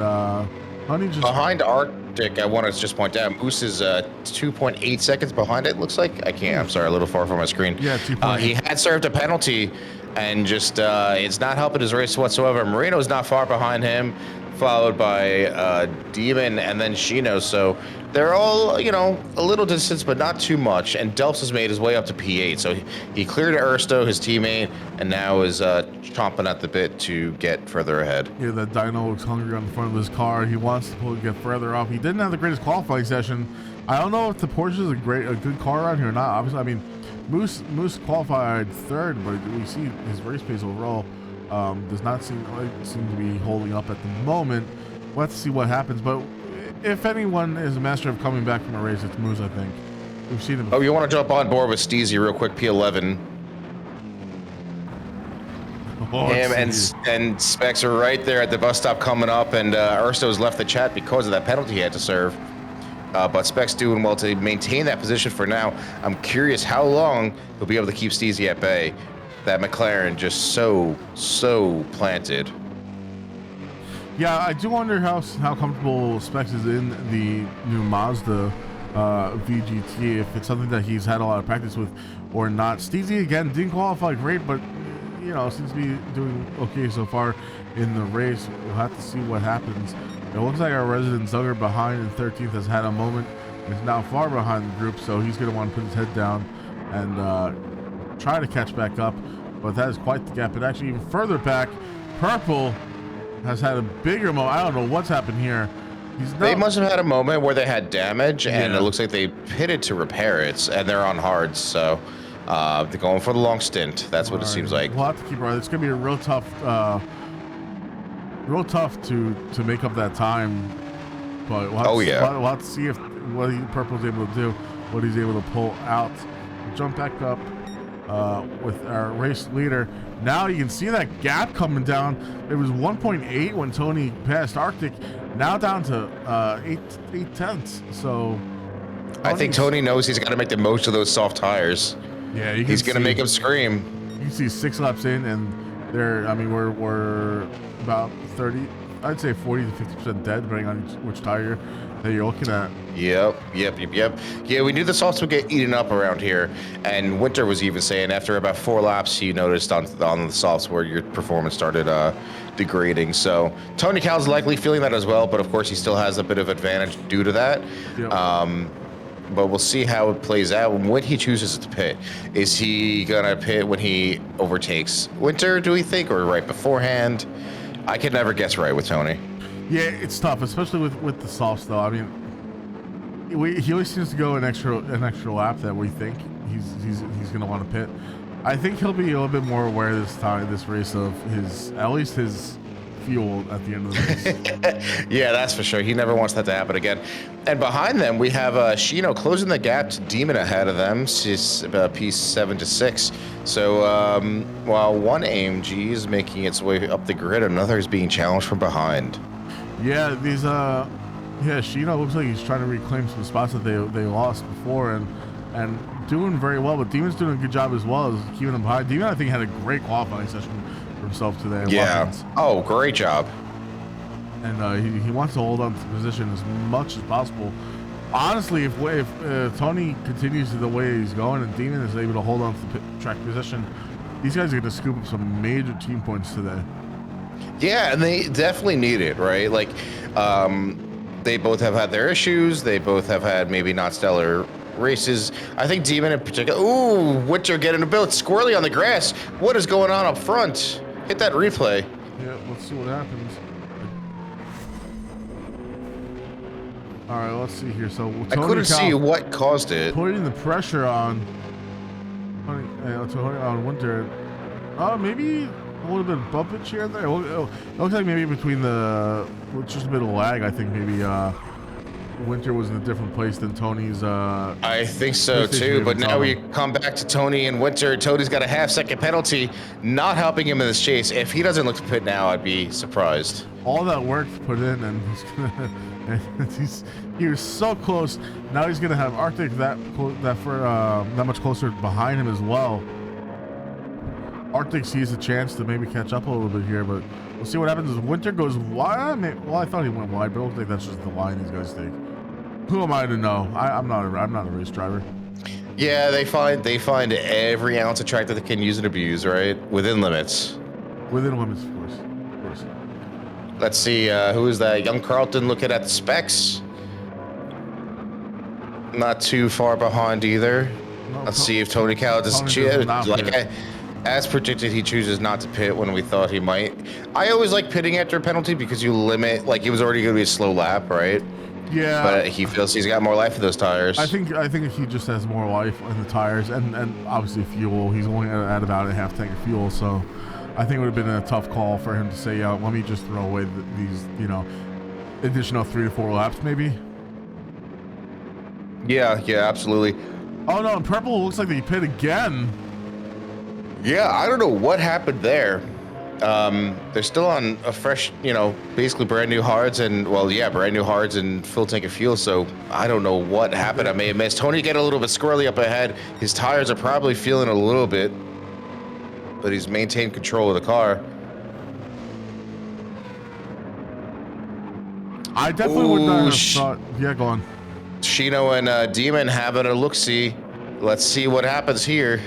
D: Honey just
E: behind Arctic. I want to just point out Moose is 2.8 seconds behind it. Looks like I'm sorry, a little far from my screen.
D: Yeah, 2.8.
E: He had served a penalty, and just it's not helping his race whatsoever. Marino's not far behind him, followed by Demon and then Shino. So they're all, you know, a little distance, but not too much. And Delps has made his way up to P8. So he cleared Ersto, his teammate, and now is chomping at the bit to get further ahead.
D: Yeah, that Dino looks hungry on the front of his car. He wants to get further up. He didn't have the greatest qualifying session. I don't know if the Porsche is a good car around here or not. Obviously, I mean, Moose qualified third, but we see his race pace overall does not seem to be holding up at the moment. We'll have to see what happens, but if anyone is a master of coming back from a race, it's Moose, I think. We've seen him.
E: Oh, you want to jump on board with Steezy real quick, P11. Him and Specs are right there at the bus stop coming up, and Ersto's left the chat because of that penalty he had to serve. But Specs doing well to maintain that position for now. I'm curious how long he'll be able to keep Steezy at bay. That McLaren just so planted.
D: Yeah, I do wonder how comfortable Specs is in the new Mazda VGT, if it's something that he's had a lot of practice with or not. Steezy, again, didn't qualify great, but, you know, seems to be doing okay so far in the race. We'll have to see what happens. It looks like our resident Zugger behind in 13th has had a moment. He's now far behind the group, so he's going to want to put his head down and try to catch back up. But that is quite the gap. And actually, even further back, Purple has had a bigger moment. I don't know what's happened here.
E: They must have had a moment where they had damage, and it looks like they pitted to repair it, and they're on hards, so they're going for the long stint. That's what it seems like.
D: We'll have to keep our. It's going to be a real tough to make up that time. But we'll have to see what Purple's able to do, what he's able to pull out. We'll jump back up with our race leader. Now you can see that gap coming down. It was 1.8 when Tony passed Arctic. Now down to 8/10. So
E: I think Tony knows he's got to make the most of those soft tires.
D: Yeah,
E: he's going to make him scream.
D: You can see 6 laps in, and we're about 30. I'd say 40 to 50% dead, depending on which tire that you're looking at.
E: Yep. Yeah, we knew the softs would get eaten up around here, and Winter was even saying after about 4 laps, he noticed on the softs where your performance started degrading. So Tony Cal's likely feeling that as well, but of course he still has a bit of advantage due to that.
D: Yep.
E: but we'll see how it plays out when he chooses to pit. Is he gonna pit when he overtakes Winter, do we think, or right beforehand? I can never guess right with Tony.
D: Yeah, it's tough, especially with the softs though. I mean, he always seems to go an extra lap that we think he's gonna want to pit. I think he'll be a little bit more aware this race of at least his fuel at the end of the race.
E: Yeah, that's for sure. He never wants that to happen again. And behind them, we have Shino closing the gap to Demon ahead of them. She's about piece 7 to 6. So while one AMG is making its way up the grid, another is being challenged from behind.
D: Yeah, Shino looks like he's trying to reclaim some spots that they lost before and doing very well. But Demon's doing a good job as well as keeping him behind. Demon, I think, had a great qualifying session himself today.
E: Yeah.
D: Watkins.
E: Oh, great job.
D: And he wants to hold on to the position as much as possible. Honestly, if Tony continues the way he's going and Demon is able to hold on to the track position, these guys are going to scoop up some major team points today.
E: Yeah, and they definitely need it, right? Like, they both have had their issues. They both have had maybe not stellar races. I think Demon in particular. Ooh, Winter getting a bit squirrely on the grass. What is going on up front? Hit that replay.
D: Yeah, let's see what happens. All right, let's see here. So
E: I couldn't see what caused it.
D: Putting the pressure on Winter. Maybe a little bit of bumpage here and there. It looks like maybe between just a bit of lag. I think maybe Winter was in a different place than Tony's.
E: I think so too, but now we come back to Tony and Winter. Tony's got a half-second penalty, not helping him in this chase. If he doesn't look to pit now, I'd be surprised.
D: All that work put in, and he's gonna. He was so close. Now he's gonna have Arctic that much closer behind him as well. Arctic sees a chance to maybe catch up a little bit here, but we'll see what happens as Winter goes wide. Well, I thought he went wide, but I don't think that's just the line these guys take. Who am I to know? I'm not a race driver.
E: Yeah, they find every ounce of track that they can use and abuse, right? Within limits.
D: Within limits, of course. Of course.
E: Let's see, who is that? Young Carlton looking at the specs. Not too far behind either. No, let's see if Tony Cal as predicted, he chooses not to pit when we thought he might. I always like pitting after a penalty because you limit, like, it was already going to be a slow lap, right?
D: Yeah.
E: But he feels he's got more life in those tires.
D: I think he just has more life in the tires and obviously fuel. He's only at about a half tank of fuel, so I think it would have been a tough call for him to say, let me just throw away these, additional 3 to 4 laps maybe.
E: Yeah, absolutely.
D: Oh no, and Purple looks like they pit again.
E: Yeah, I don't know what happened there. They're still on a fresh, basically brand new hards and, brand new hards and full tank of fuel. So I don't know what happened. I may have missed. Tony get a little bit squirrely up ahead. His tires are probably feeling a little bit, but he's maintained control of the car.
D: I definitely would not have thought. Yeah, go on.
E: Shino and Demon having a look-see. Let's see what happens here.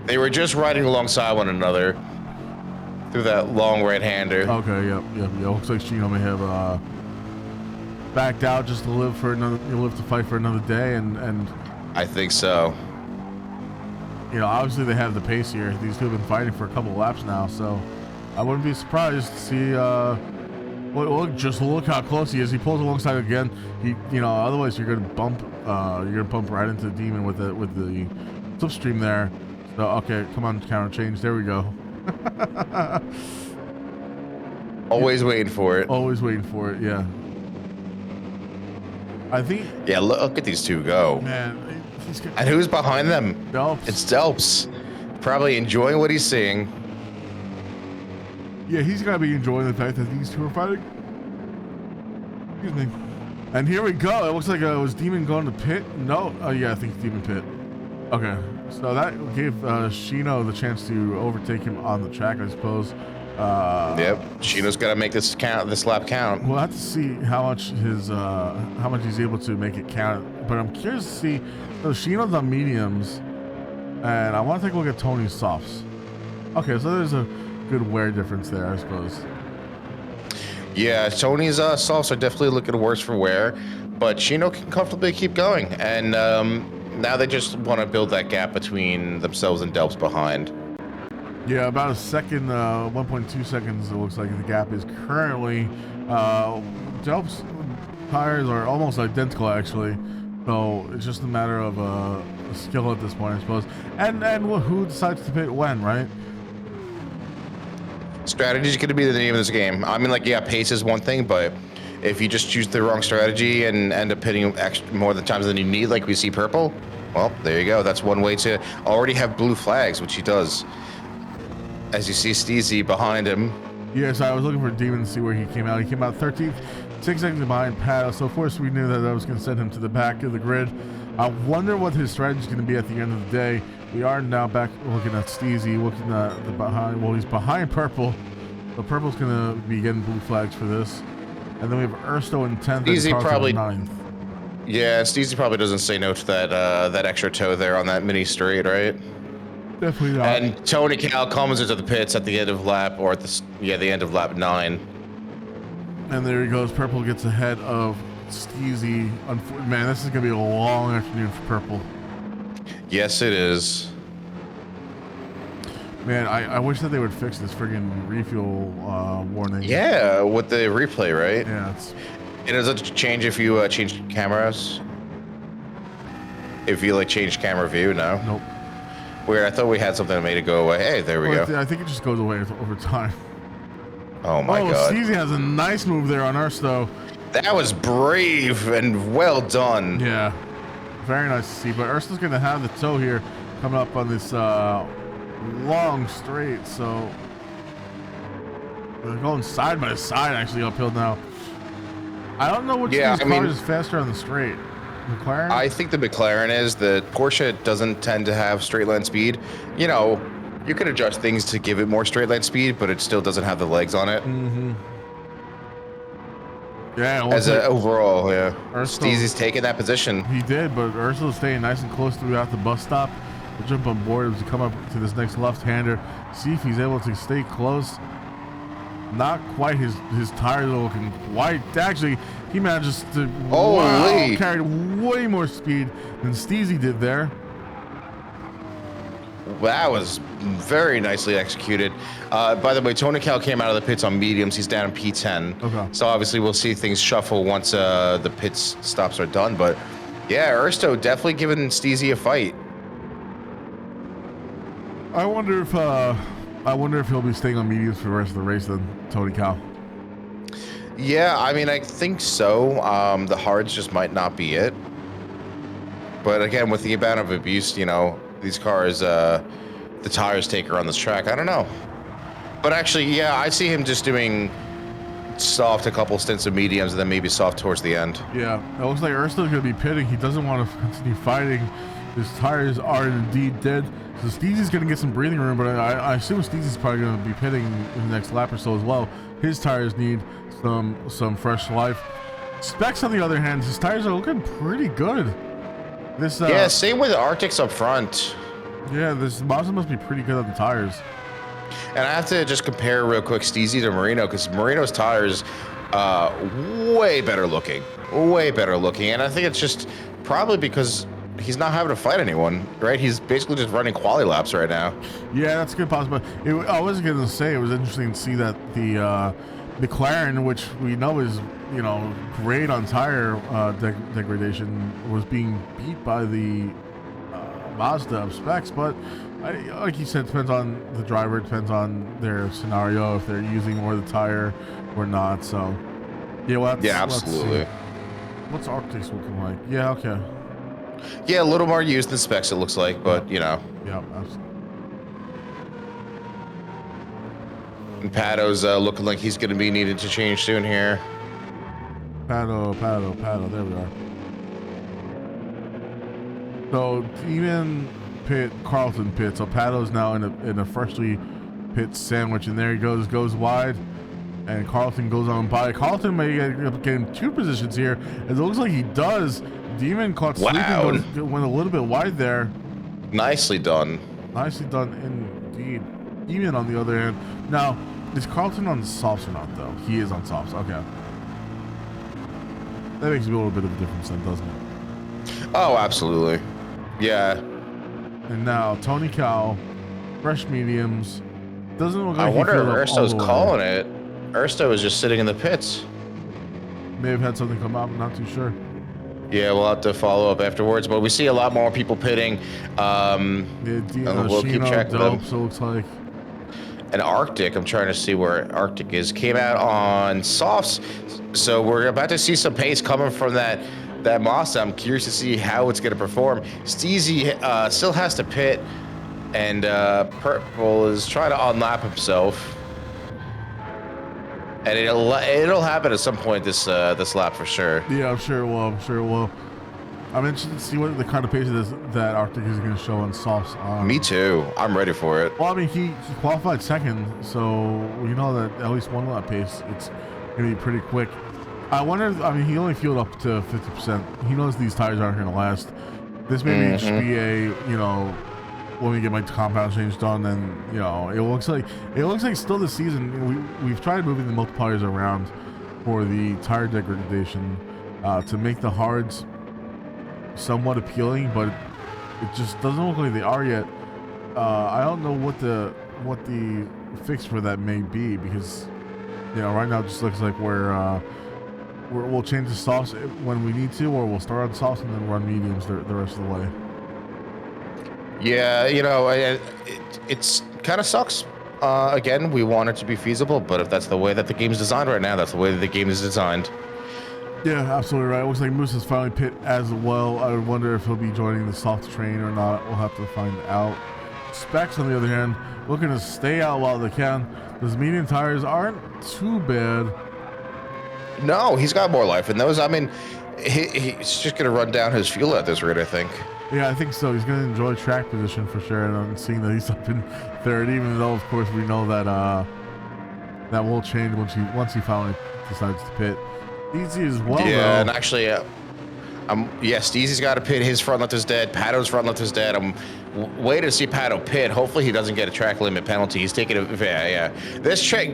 E: They were just riding alongside one another through that long right-hander.
D: Okay, yep. Looks like Shino may have backed out just to live to fight for another day, and
E: I think so.
D: Obviously they have the pace here. These two have been fighting for a couple of laps now, so I wouldn't be surprised to see. Look how close he is. He pulls alongside again. Otherwise you're gonna bump right into the Demon with the slipstream there. So okay, come on, counter change. There we go.
E: Always waiting for it.
D: Always waiting for it. Yeah. I think.
E: Yeah, look at these two go.
D: Man,
E: and who's behind them?
D: Delps.
E: It's Delps. Probably enjoying what he's seeing.
D: Yeah, he's gotta be enjoying the fact that these two are fighting. Excuse me. And here we go. It looks like was Demon going to pit? No. Oh yeah, I think Demon pit. Okay. So that gave Shino the chance to overtake him on the track, I suppose.
E: Yep. Shino's got to make this lap count.
D: We'll have to see how much he's able to make it count. But I'm curious to see. So Shino's on mediums, and I want to take a look at Tony's softs. Okay, so there's a good wear difference there, I suppose.
E: Yeah, Tony's softs are definitely looking worse for wear. but Chino can comfortably keep going. And now they just want to build that gap between themselves and Delps behind.
D: Yeah, about a second, 1.2 seconds. It looks like the gap is currently. Delps tires are almost identical, actually. So it's just a matter of skill at this point, I suppose. And who decides to pit when, right?
E: Strategy is going to be the name of this game. I mean, like, yeah, pace is one thing, but if you just choose the wrong strategy and end up pitting more than times than you need, like we see Purple, well, there you go. That's one way to already have blue flags, which he does. As you see Steezy behind him.
D: Yes, I was looking for Demon to see where he came out. He came out 13th, 6 seconds behind Pato. So of course we knew that was going to send him to the back of the grid. I wonder what his strategy is going to be at the end of the day. We are now back looking at Steezy, looking at the behind. Well, he's behind Purple. So Purple's going to be getting blue flags for this. And then we have Ersto in 10th.
E: Steezy probably
D: 9th.
E: Yeah, Steezy probably doesn't say no to that extra toe there on that mini straight, right?
D: Definitely not.
E: And Tony Cal comes into the pits at the end of lap, or at the end of lap 9.
D: And there he goes. Purple gets ahead of Steezy. Man, this is gonna be a long afternoon for Purple.
E: Yes, it is.
D: Man, I wish that they would fix this friggin' refuel warning.
E: Yeah, with the replay, right?
D: Yeah,
E: it doesn't change if you change cameras. If you like change camera view, no.
D: Nope.
E: Weird. I thought we had something that made it go away. Hey, there we go.
D: I think it just goes away over time.
E: Oh my god.
D: Steezy has a nice move there on Ersto.
E: That was brave and well done.
D: Yeah, very nice to see. But Ersto's going to have the toe here coming up on this long straight. So they're going side by side actually uphill now. I don't know which of these cars is faster on the straight. McLaren?
E: I think the McLaren is. The Porsche doesn't tend to have straight line speed. You know, you can adjust things to give it more straight line speed, but it still doesn't have the legs on it.
D: Mm-hmm. Yeah.
E: Overall, yeah. Steezy's taking that position.
D: He did, but Ursula's staying nice and close throughout the bus stop. We'll jump on board as we come up to this next left-hander. See if he's able to stay close. Not quite. His tires are looking white. Actually, he manages to carry way more speed than Steezy did there.
E: That was very nicely executed. By the way, Tony Cal came out of the pits on mediums. He's down in P10.
D: Okay.
E: So obviously we'll see things shuffle once the pits stops are done. But yeah, Ersto definitely giving Steezy a fight.
D: I wonder if he'll be staying on mediums for the rest of the race then, Tony Cal.
E: Yeah, I mean, I think so. The hards just might not be it. But again, with the amount of abuse, you know, these cars, the tires take her on this track. I don't know. But actually, yeah, I see him just doing soft a couple stints of mediums and then maybe soft towards the end.
D: Yeah, it looks like Ersto's going to be pitting. He doesn't want to continue fighting. His tires are indeed dead. So Steezy's going to get some breathing room, but I assume Steezy's probably going to be pitting in the next lap or so as well. His tires need some fresh life. Specs, on the other hand, his tires are looking pretty good.
E: Yeah, same with the Arctics up front.
D: Yeah, this Mazda must be pretty good on the tires.
E: And I have to just compare real quick Steezy to Marino, because Marino's tires way better looking. And I think it's just probably because he's not having to fight anyone, right? He's basically just running quali laps right now.
D: Yeah, that's a good possibility. I was going to say, it was interesting to see that the McLaren, which we know is, you know, great on tire degradation, was being beat by the Mazda of specs. But like you said, it depends on the driver, it depends on their scenario, if they're using more of the tire or not. So, yeah,
E: absolutely.
D: What's Arctics looking like? Yeah, okay.
E: Yeah, a little more used than specs, it looks like, but you know.
D: Yeah, absolutely.
E: And Pato's looking like he's going to be needed to change soon here.
D: Pato, there we are. So even Carlton pit. So Pato's now in a freshly pit sandwich, and there he goes wide, and Carlton goes on by. Carlton may get him 2 positions here, as it looks like he does. Demon caught sleeping, went a little bit wide there.
E: Nicely done.
D: Nicely done indeed. Demon on the other hand. Now, is Carlton on softs or not though? He is on softs. Okay. That makes a little bit of a difference then, doesn't it?
E: Oh, absolutely. Yeah.
D: And now Tony Cow, fresh mediums. Doesn't look like
E: I wonder if Ursto's
D: Ursto's
E: calling it. Ursto is just sitting in the pits.
D: May have had something come out, I'm not too sure.
E: Yeah, we'll have to follow up afterwards, but we see a lot more people pitting. We'll keep track of them.
D: So it looks like.
E: And Arctic, I'm trying to see where Arctic is, came out on softs. So we're about to see some pace coming from that Mazda. I'm curious to see how it's going to perform. Steezy still has to pit, and Purple is trying to unlap himself. And it'll happen at some point this lap for sure.
D: Yeah, I'm sure it will. I'm sure it will. I'm interested to see what the kind of pace that Arctic is going to show on softs.
E: Me too. I'm ready for it.
D: Well, I mean, he qualified second, so you know that at least one lap pace, it's going to be pretty quick. I wonder, I mean, he only fueled up to 50%. He knows these tires aren't going to last. This may just be a, you know, when we get my compound change done, and you know, it looks like still this season we've tried moving the multipliers around for the tire degradation to make the hards somewhat appealing, but it just doesn't look like they are yet. I don't know what the fix for that may be, because you know, right now it just looks like we'll change the softs when we need to, or we'll start on softs and then run mediums the rest of the way.
E: Yeah, you know, it's kind of sucks. Again, we want it to be feasible, but if that's the way that the game's designed right now, that's the way that the game is designed.
D: Yeah, absolutely right. It looks like Moose has finally pit as well. I wonder if he'll be joining the soft train or not. We'll have to find out. Specs, on the other hand, looking to stay out while they can. Those medium tires aren't too bad.
E: No, he's got more life in those. I mean, he's just going to run down his fuel at this rate, I think.
D: Yeah, I think so. He's going to enjoy track position for sure, and I'm seeing that he's up in third, even though, of course, we know that that will change once he finally decides to pit. Easy as well,
E: yeah,
D: though.
E: and actually, Steezy's got to pit. His front left is dead. Pato's front left is dead. I'm waiting to see Pato pit. Hopefully, he doesn't get a track limit penalty. He's taking a yeah.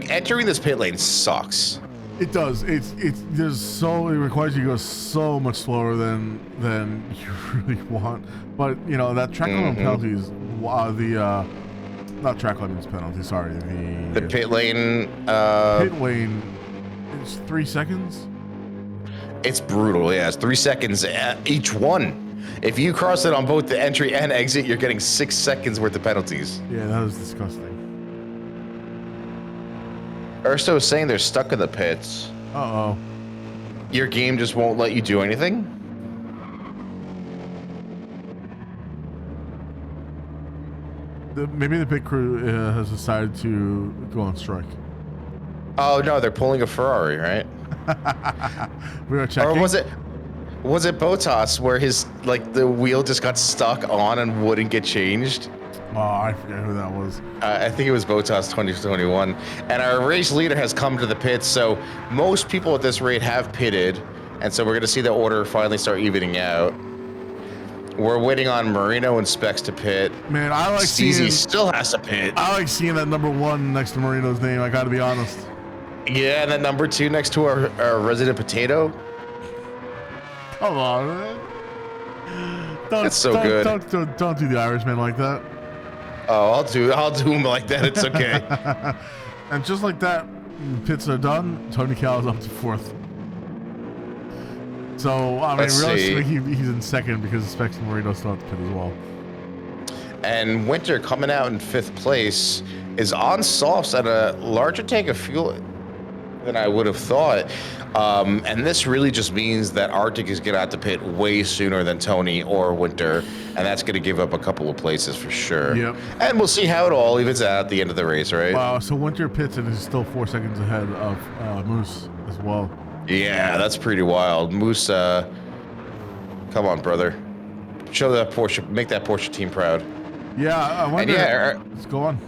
E: Entering this pit lane sucks.
D: It does. It requires you to go so much slower than you really want. But you know that track limit penalties. Not track limits penalty. Sorry,
E: the pit lane.
D: Pit lane. It's 3 seconds.
E: It's brutal. Yeah, it's 3 seconds each one. If you cross it on both the entry and exit, you're getting 6 seconds worth of penalties.
D: Yeah, that was disgusting.
E: Ursto is saying they're stuck in the pits.
D: Uh-oh.
E: Your game just won't let you do anything?
D: Maybe the pit crew has decided to go on strike.
E: Oh, no, they're pulling a Ferrari, right?
D: We were checking.
E: Or was it Bottas where the wheel just got stuck on and wouldn't get changed?
D: Oh, I forget who that was.
E: I think it was Bottas 2021. And our race leader has come to the pits, so most people at this rate have pitted, and so we're going to see the order finally start evening out. We're waiting on Marino and Specs to pit.
D: Man, I like
E: Steezy still has to pit.
D: I like seeing that number 1 next to Marino's name, I gotta be honest.
E: Yeah, and then number 2 next to our resident potato.
D: Come on, man.
E: That's so good.
D: Don't do the Irishman like that.
E: Oh, I'll do him like that. It's okay.
D: And just like that, pits are done. Tony Cal is up to 4th. So, I mean, realistically, he's in 2nd because Specs and Marino still have to pit as well.
E: And Winter, coming out in 5th place, is on softs at a larger tank of fuel than I would have thought. And this really just means that Arctic is going to have to pit way sooner than Tony or Winter, and that's going to give up a couple of places for sure. Yep. And we'll see how it all evens out at the end of the race, right?
D: Wow, so Winter pits and is still 4 seconds ahead of Moose as well.
E: Yeah, that's pretty wild. Moose, come on, brother. Show that Porsche, make that Porsche team proud.
D: Yeah, I wonder. Let's go on.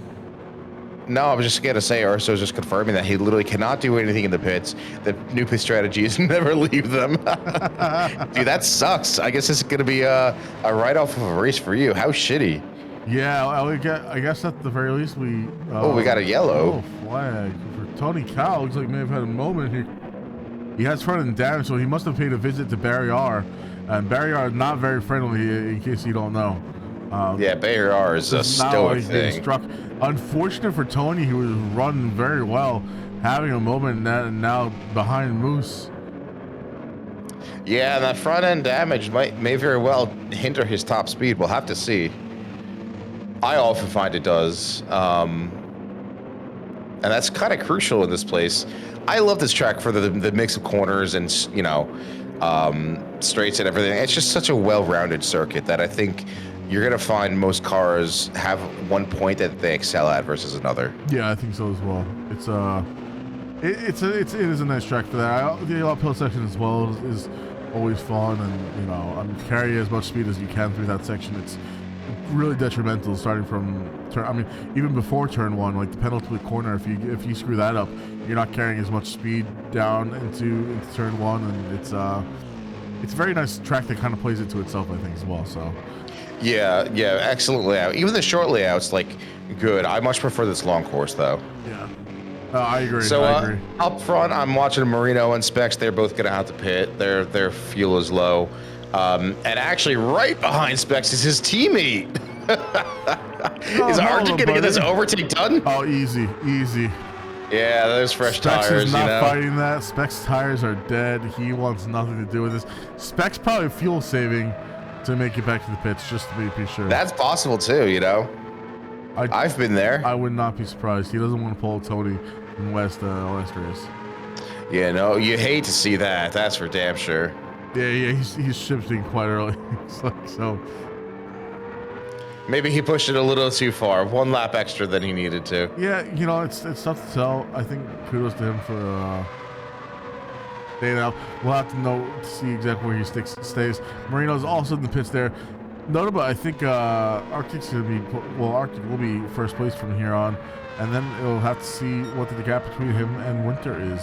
E: No, I was just going to say, Urso's just confirming that he literally cannot do anything in the pits. The new pit strategy is never leave them. Dude, that sucks. I guess this is going to be a write-off of a race for you. How shitty.
D: Yeah, I guess at the very least we...
E: we got a yellow.
D: Oh, flag for Tony Cow. Looks like he may have had a moment here. He has front end damage, so he must have paid a visit to Barry R. And Barry R is not very friendly, in case you don't know.
E: Yeah, Barry R is a stoic thing.
D: Struck. Unfortunate for Tony, who was running very well, having a moment now behind Moose.
E: Yeah, and that front end damage may very well hinder his top speed. We'll have to see. I often find it does. And that's kind of crucial in this place. I love this track for the mix of corners and, you know, straights and everything. It's just such a well-rounded circuit that I think you're going to find most cars have one point that they excel at versus another.
D: Yeah, I think so as well. It is a nice track for that. The uphill section as well is always fun, and you know, carry as much speed as you can through that section. It's really detrimental starting from even before turn one, like the penultimate corner. If you screw that up, you're not carrying as much speed down into turn one, and it's a very nice track that kind of plays into itself, I think, as well. So
E: yeah, excellent layout. Even the short layout's like good. I much prefer this long course though.
D: Yeah. I agree.
E: So
D: I agree.
E: Up front, I'm watching Marino and Specs. They're both going to have to pit. Their fuel is low. And actually, right behind Specs is his teammate. Is Arctic going to get this overtake done?
D: Oh, easy.
E: Yeah, there's fresh
D: Specs
E: tires.
D: Specs is not fighting that. Specs' tires are dead. He wants nothing to do with this. Specs probably fuel saving to make it back to the pits, just to be sure.
E: That's possible too, you know. I've been there.
D: I would not be surprised. He doesn't want to pull Tony in last race.
E: Yeah, no, you hate to see that. That's for damn sure.
D: Yeah, he's shifting quite early. It's like, so
E: maybe he pushed it a little too far. One lap extra than he needed to.
D: Yeah, you know, it's tough to tell. I think kudos to him for staying out. We'll have to see exactly where he stays. Marino's also in the pits there. Notable, I think Arctic's going to be, Arctic will be first place from here on, and then it'll have to see what the gap between him and Winter is.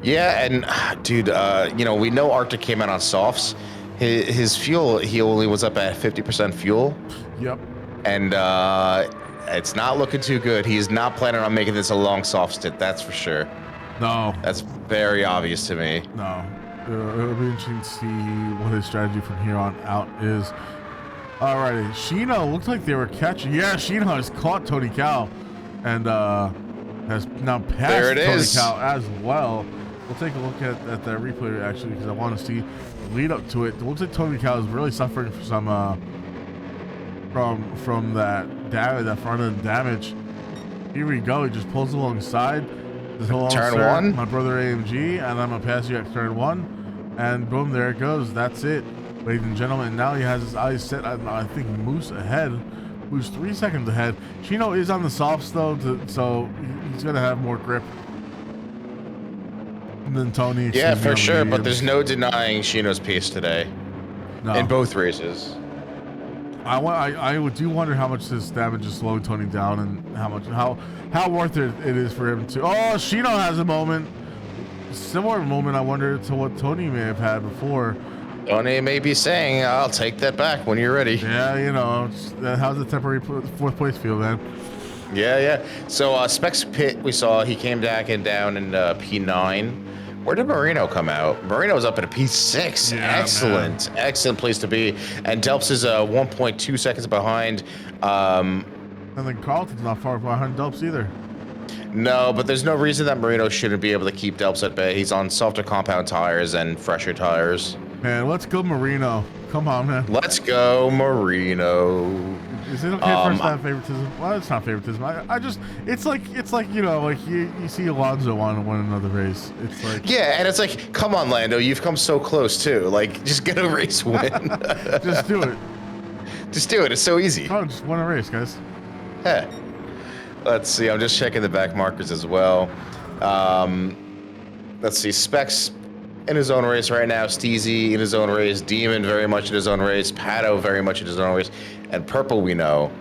E: Yeah, and dude, you know, we know Arctic came out on softs. His fuel, he only was up at 50% fuel.
D: Yep.
E: And it's not looking too good. He's not planning on making this a long soft stint, that's for sure.
D: No.
E: That's very obvious to me.
D: No. It'll be interesting to see what his strategy from here on out is. Alrighty, Shino looks like they were catching. Yeah, Shino has caught Tony Cow and has now passed Tony Cow as well. We'll take a look at that replay actually, because I want to see the lead up to it. It looks like Tony Cow is really suffering from some from that damage, that front end damage. Here we go. He just pulls alongside.
E: Turn one.
D: My brother AMG, and I'm gonna pass you at turn one. And boom, there it goes. That's it, ladies and gentlemen. Now he has his eyes set on, I think, Moose ahead. Moose 3 seconds ahead. Chino is on the softs though, so he's gonna have more grip than Tony.
E: Yeah, for sure. But there's no denying Chino's pace today.
D: No.
E: In both races.
D: I do wonder how much this damage is slowing Tony down, and how worth it is for him to. Oh, Chino has a moment. Similar moment, I wonder, to what Tony may have had before.
E: Tony may be saying, I'll take that back when you're ready.
D: Yeah, you know, how's the temporary fourth place feel, man?
E: Yeah. So Specs pit, we saw he came back and down in P9. Where did Marino come out? Marino's up at a P6. Yeah, excellent. Man. Excellent place to be. And Delps is 1.2 seconds behind.
D: And then Carlton's not far behind Delps either.
E: No, but there's no reason that Marino shouldn't be able to keep Delps at bay. He's on softer compound tires and fresher tires.
D: Man, let's go Marino. Come on, man.
E: Let's go Marino.
D: Is it okay for us to have favoritism? Well, it's not favoritism. I just, it's like you know, like you see Alonso want to win another race. It's like,
E: yeah, and it's like, come on, Lando, you've come so close too. Like, just get a race win.
D: Just do it.
E: Just do it. It's so easy.
D: Oh, just win a race, guys.
E: Yeah. Let's see. I'm just checking the back markers as well. Let's see. Specs in his own race right now. Steezy in his own race. Demon very much in his own race. Pato very much in his own race. And Purple, we know,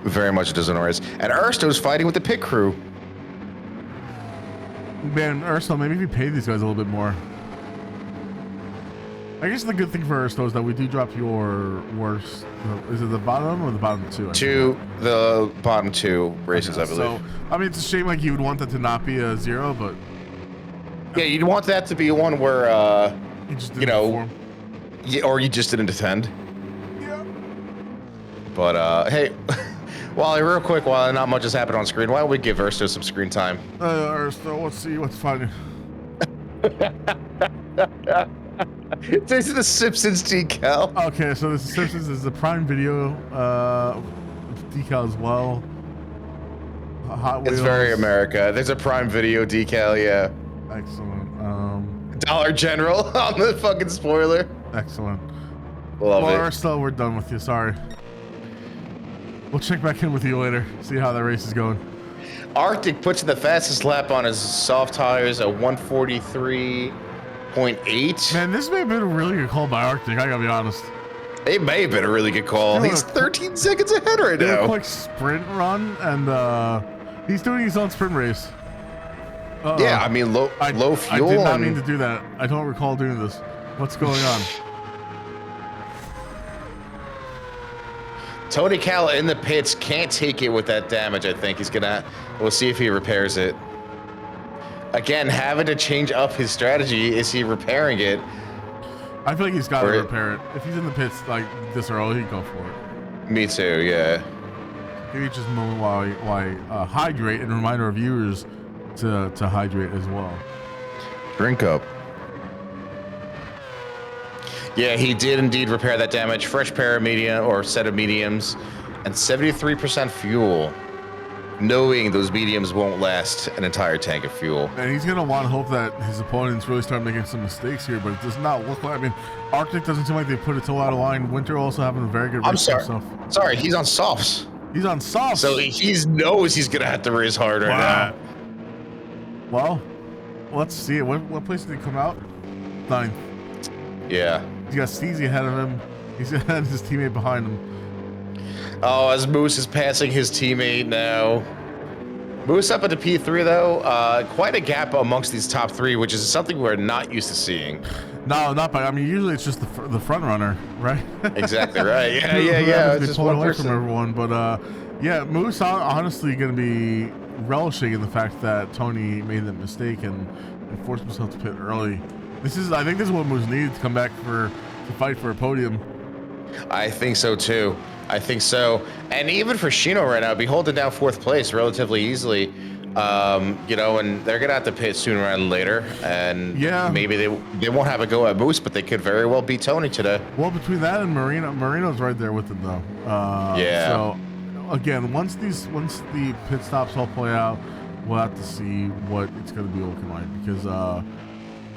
E: very much in his own race. And Ersto's fighting with the pit crew.
D: Man, Ersto, maybe if you pay these guys a little bit more. I guess the good thing for Ersto is that we do drop your worst. Is it the bottom or the bottom two?
E: The bottom two races, I believe.
D: So, I mean, it's a shame like you would want that to not be a 0, but
E: Yeah, you'd want that to be one where, you know, or you just didn't attend.
D: Yeah.
E: But, hey, Wally, real quick, while not much has happened on screen, why don't we give Ursto some screen time?
D: Ursto, let's see what's funny.
E: This is the Simpsons decal.
D: Okay, so this is Simpsons is the Prime Video decal as well. Hot Wheels.
E: It's very America. There's a Prime Video decal, yeah.
D: Excellent.
E: Dollar General on the fucking spoiler.
D: Excellent.
E: Love it.
D: Ursto, we're done with you. Sorry. We'll check back in with you later. See how that race is going.
E: Arctic puts in the fastest lap on his soft tires at 143.8.
D: Man, this may have been a really good call by Arctic. I gotta be honest.
E: It may have been a really good call. He's 13 seconds ahead right now.
D: A quick sprint run, and he's doing his own sprint race.
E: Yeah, I mean low fuel.
D: I did not mean to do that. I don't recall doing this. What's going on?
E: Tony Calla in the pits can't take it with that damage. I think he's gonna. We'll see if he repairs it. Again, having to change up his strategy. Is he repairing it?
D: I feel like he's got to repair it. If he's in the pits like this early, he'd go for it.
E: Me too. Yeah.
D: Maybe just a moment while hydrate and remind our viewers to hydrate as well.
E: Drink up. Yeah, he did indeed repair that damage. Fresh pair of medium or set of mediums and 73% fuel, knowing those mediums won't last an entire tank of fuel.
D: And he's going to want to hope that his opponents really start making some mistakes here, but it does not look like, I mean, Arctic doesn't seem like they put it so out of line. Winter also having a very good race.
E: I'm sorry. Sorry, he's on softs.
D: He's on softs.
E: So he knows he's going to have to race harder now.
D: Well, let's see. What place did he come out? 9th.
E: Yeah.
D: He's got Steezy ahead of him. He's got his teammate behind him.
E: Oh, as Moose is passing his teammate now. Moose up into P3 though. Quite a gap amongst these top three, which is something we're not used to seeing.
D: No, not by. I mean, usually it's just the front runner, right?
E: Exactly right. Yeah.
D: It's just one away from everyone, but yeah, Moose honestly going to be relishing in the fact that Tony made that mistake and forced himself to pit early. I think this is what Moose needed to come back to fight for a podium.
E: I think so too. I think so. And even for Shino right now, be holding down 4th place relatively easily. You know, and they're gonna have to pit sooner rather than later. And yeah, maybe they won't have a go at Moose, but they could very well beat Tony today.
D: Well, between that and Marino's right there with them though.
E: Yeah.
D: So again, once the pit stops all play out, we'll have to see what it's gonna be looking like because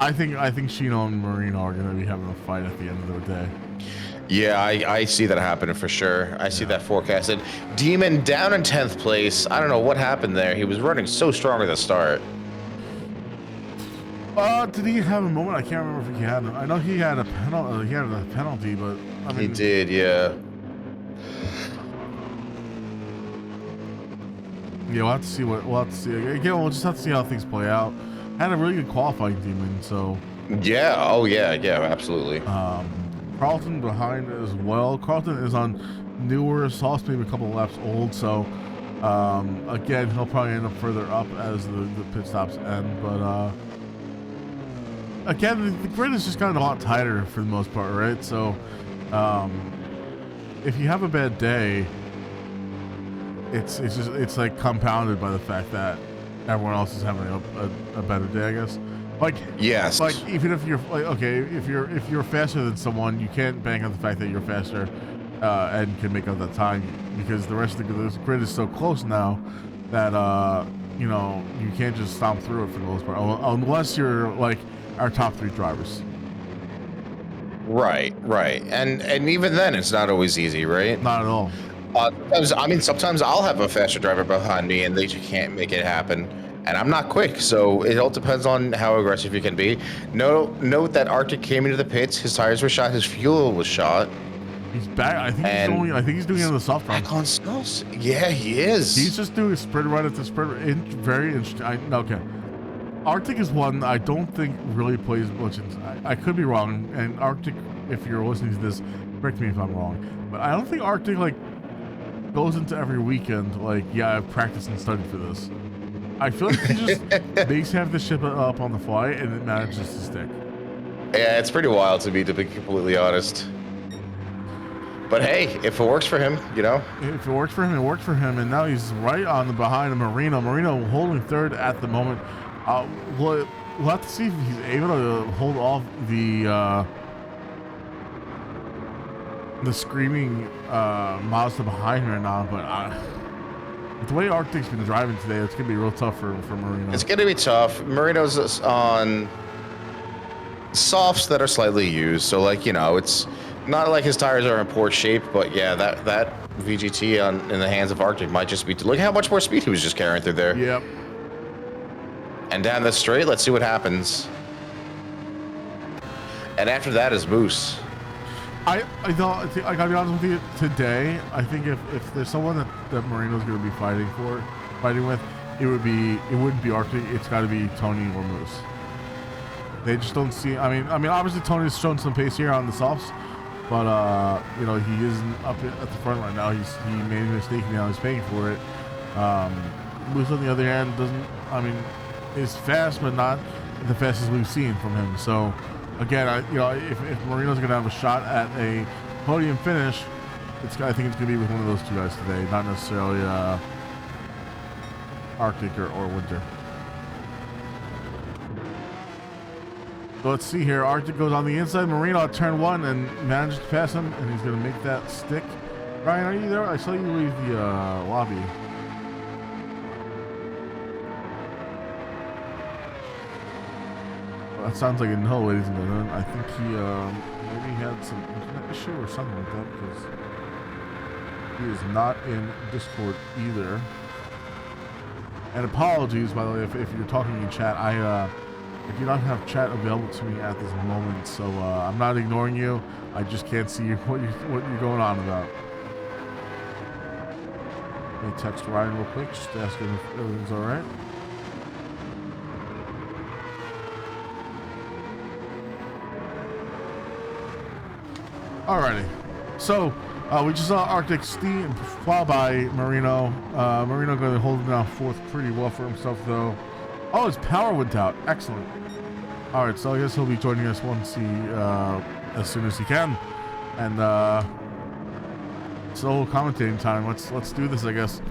D: I think Shino and Marino are gonna be having a fight at the end of the day.
E: Yeah, I see that happening for sure. I see that forecasted. Demon down in 10th place. I don't know what happened there. He was running so strong at the start.
D: Did he have a moment? I can't remember if he had. I know he had a penalty, but I mean,
E: he did. Yeah.
D: Yeah, we'll have to see Again, we'll just have to see how things play out. Had a really good qualifying Demon, so.
E: Yeah. Oh yeah. Yeah. Absolutely.
D: Carlton behind as well. Carlton is on newer sauce, maybe a couple of laps old, so again, he'll probably end up further up as the pit stops end. But again, the grid is just kind of a lot tighter for the most part, right? So if you have a bad day, it's like compounded by the fact that everyone else is having a better day, I guess. Like
E: yes,
D: like even if you're like, okay, if you're faster than someone, you can't bank on the fact that you're faster and can make up that time because the rest of the grid is so close now that you know you can't just stomp through it for the most part unless you're like our top 3 drivers.
E: Right, and even then it's not always easy, right?
D: Not at all.
E: Sometimes I'll have a faster driver behind me and they just can't make it happen. And I'm not quick, so it all depends on how aggressive you can be. Note that Arctic came into the pits, his tires were shot, his fuel was shot.
D: He's back. I think he's doing it on the soft run.
E: Back on snows. Yeah, he is.
D: He's just doing a sprint right at the sprint. Very interesting. Okay. Arctic is one I don't think really plays much. I could be wrong. And Arctic, if you're listening to this, correct me if I'm wrong. But I don't think Arctic like goes into every weekend like, yeah, I've practiced and studied for this. I feel like he just makes half the ship up on the fly and it manages to stick.
E: Yeah, it's pretty wild to be completely honest. But hey, if it works for him, you know.
D: If it works for him, it worked for him, and now he's right on the behind of Marino. Marino holding third at the moment. We'll have to see if he's able to hold off the screaming Mazda behind her now, but the way Arctic's been driving today, it's gonna be real tough for Marino.
E: It's gonna be tough. Marino's on softs that are slightly used, so like, you know, it's not like his tires are in poor shape, but yeah, that VGT in the hands of Arctic might just be. Look how much more speed he was just carrying through there.
D: Yep.
E: And down the straight, let's see what happens. And after that is Moose.
D: I gotta be honest with you. Today, I think if there's someone that Marino's gonna be fighting with, it wouldn't be Arctic. It's got to be Tony or Moose. They just don't see. I mean, obviously Tony's shown some pace here on the softs, but you know, he isn't up at the front right now. He made a mistake and now he's paying for it. Moose on the other hand is fast, but not the fastest we've seen from him. So again, if Marino's gonna have a shot at a podium finish, I think it's gonna be with one of those two guys today, not necessarily Arctic or Winter. So let's see here. Arctic goes on the inside. Marino at turn 1 and manages to pass him, and he's going to make that stick. Ryan, are you there? I saw you leave the lobby. Well, that sounds like a no, ladies and gentlemen. I think he maybe had some internet issue or something like that, because he is not in Discord either. And apologies, by the way, if you're talking in chat. I do not have chat available to me at this moment, so I'm not ignoring you. I just can't see what you're going on about. Let me text Ryan real quick, just to ask him if everything's all right. Alrighty, so we just saw Arctic steam fly by Marino. Marino going to hold down fourth pretty well for himself, though. Oh, his power went out. Excellent. All right, so I guess he'll be joining us once as soon as he can, and it's a little commentating time. Let's do this, I guess.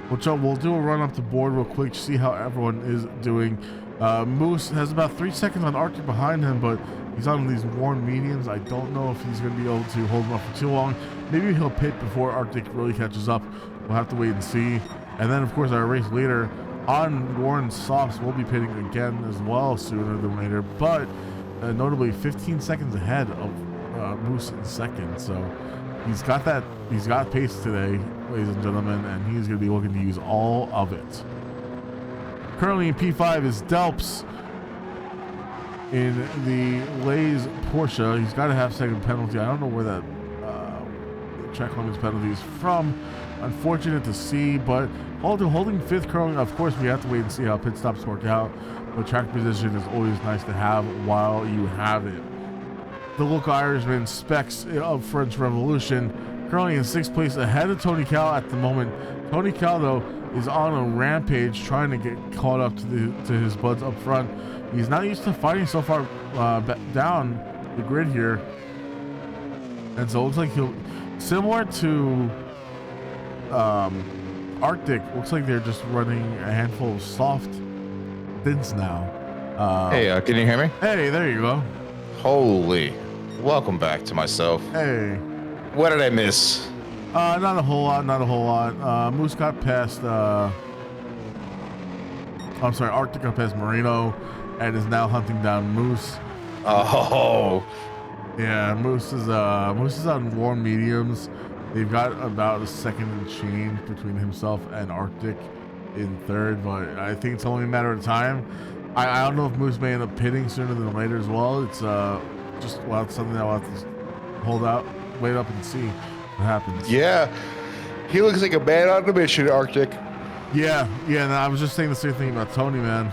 D: We'll do a run up the board real quick to see how everyone is doing. Moose has about 3 seconds on Arctic behind him, but he's on these warm mediums. I don't know if he's going to be able to hold him up for too long. Maybe he'll pit before Arctic really catches up. We'll have to wait and see. And then, of course, our race leader on Warren Softs will be pitting again as well sooner than later, but notably 15 seconds ahead of Moose in second. So he's got pace today, ladies and gentlemen, and he's going to be looking to use all of it. Currently in P5 is Delps in the Lays Porsche. He's got a half-second penalty. I don't know where that track limits penalty is from. Unfortunate to see, but holding fifth currently. Of course, we have to wait and see how pit stops work out, but track position is always nice to have while you have it. The local Irishman Specs of French Revolution currently in 6th place ahead of Tony Cal at the moment. Tony Cal, though, is on a rampage trying to get caught up to his buds up front. He's not used to fighting so far down the grid here, and so it looks like he'll, similar to Arctic, looks like they're just running a handful of soft thints now.
E: Hey, can you hear me?
D: Hey, there you go.
E: Holy, welcome back to myself.
D: Hey.
E: What did I miss?
D: Not a whole lot. Moose got past, I'm sorry, Arctic got past Marino and is now hunting down Moose.
E: Oh.
D: Yeah, Moose is on warm mediums. They've got about a second and change between himself and Arctic in third, but I think it's only a matter of time. I don't know if Moose may end up pitting sooner than later as well. It's just something that we'll have to hold out, wait up and see what happens.
E: Yeah, he looks like a man on a mission, Arctic.
D: Yeah, and I was just saying the same thing about Tony, man.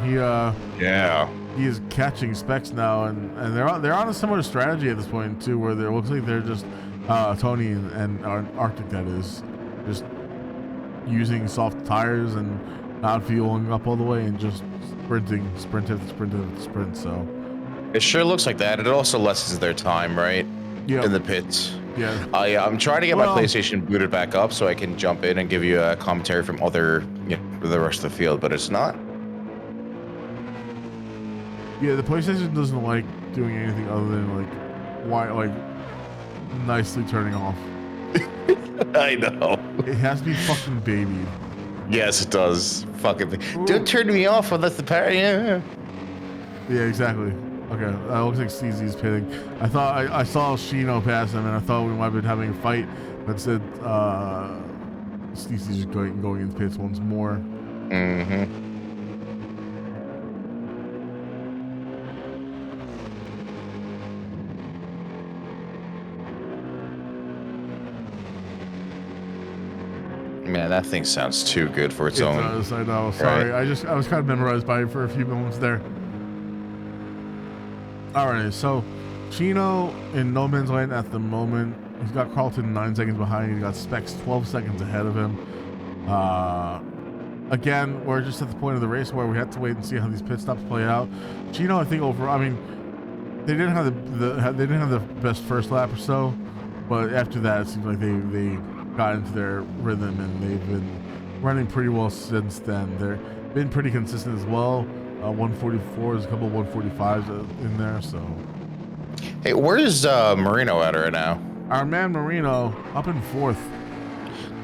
D: He is catching specs now, and they're on a similar strategy at this point too, where it looks like they're just Tony and Arctic, that is, just using soft tires and not fueling up all the way and just sprint after sprint after sprint. So
E: It sure looks like that. It also lessens their time, right?
D: yeah,
E: In the pits.
D: yeah.
E: I'm trying to get my PlayStation booted back up so I can jump in and give you a commentary from the rest of the field, but it's not.
D: Yeah, the PlayStation doesn't like doing anything other than like nicely turning off.
E: I know.
D: It has to be fucking babied.
E: Yes, it does. Fucking. Don't turn me off unless the power. Yeah.
D: Yeah, exactly. Okay, that looks like CZ's pitting. I thought I saw Shino pass him, and I thought we might have been having a fight, but instead, CZ's just going into pits once more.
E: Mm-hmm. Man, that thing sounds too good for its own.
D: It does, I know. Sorry,
E: Right.
D: I was kind of memorized by it for a few moments there. Alright, so Chino in no man's land at the moment. He's got Carlton 9 seconds behind. He's got Specs 12 seconds ahead of him. Again, we're just at the point of the race where we have to wait and see how these pit stops play out. Chino, I think overall, I mean, they didn't have they didn't have the best first lap or so, but after that, it seems like they got into their rhythm and they've been running pretty well since then. They've been pretty consistent as well. 144s, a couple of 145s in there. So,
E: Hey, where's Marino at right now?
D: our man Marino up in fourth.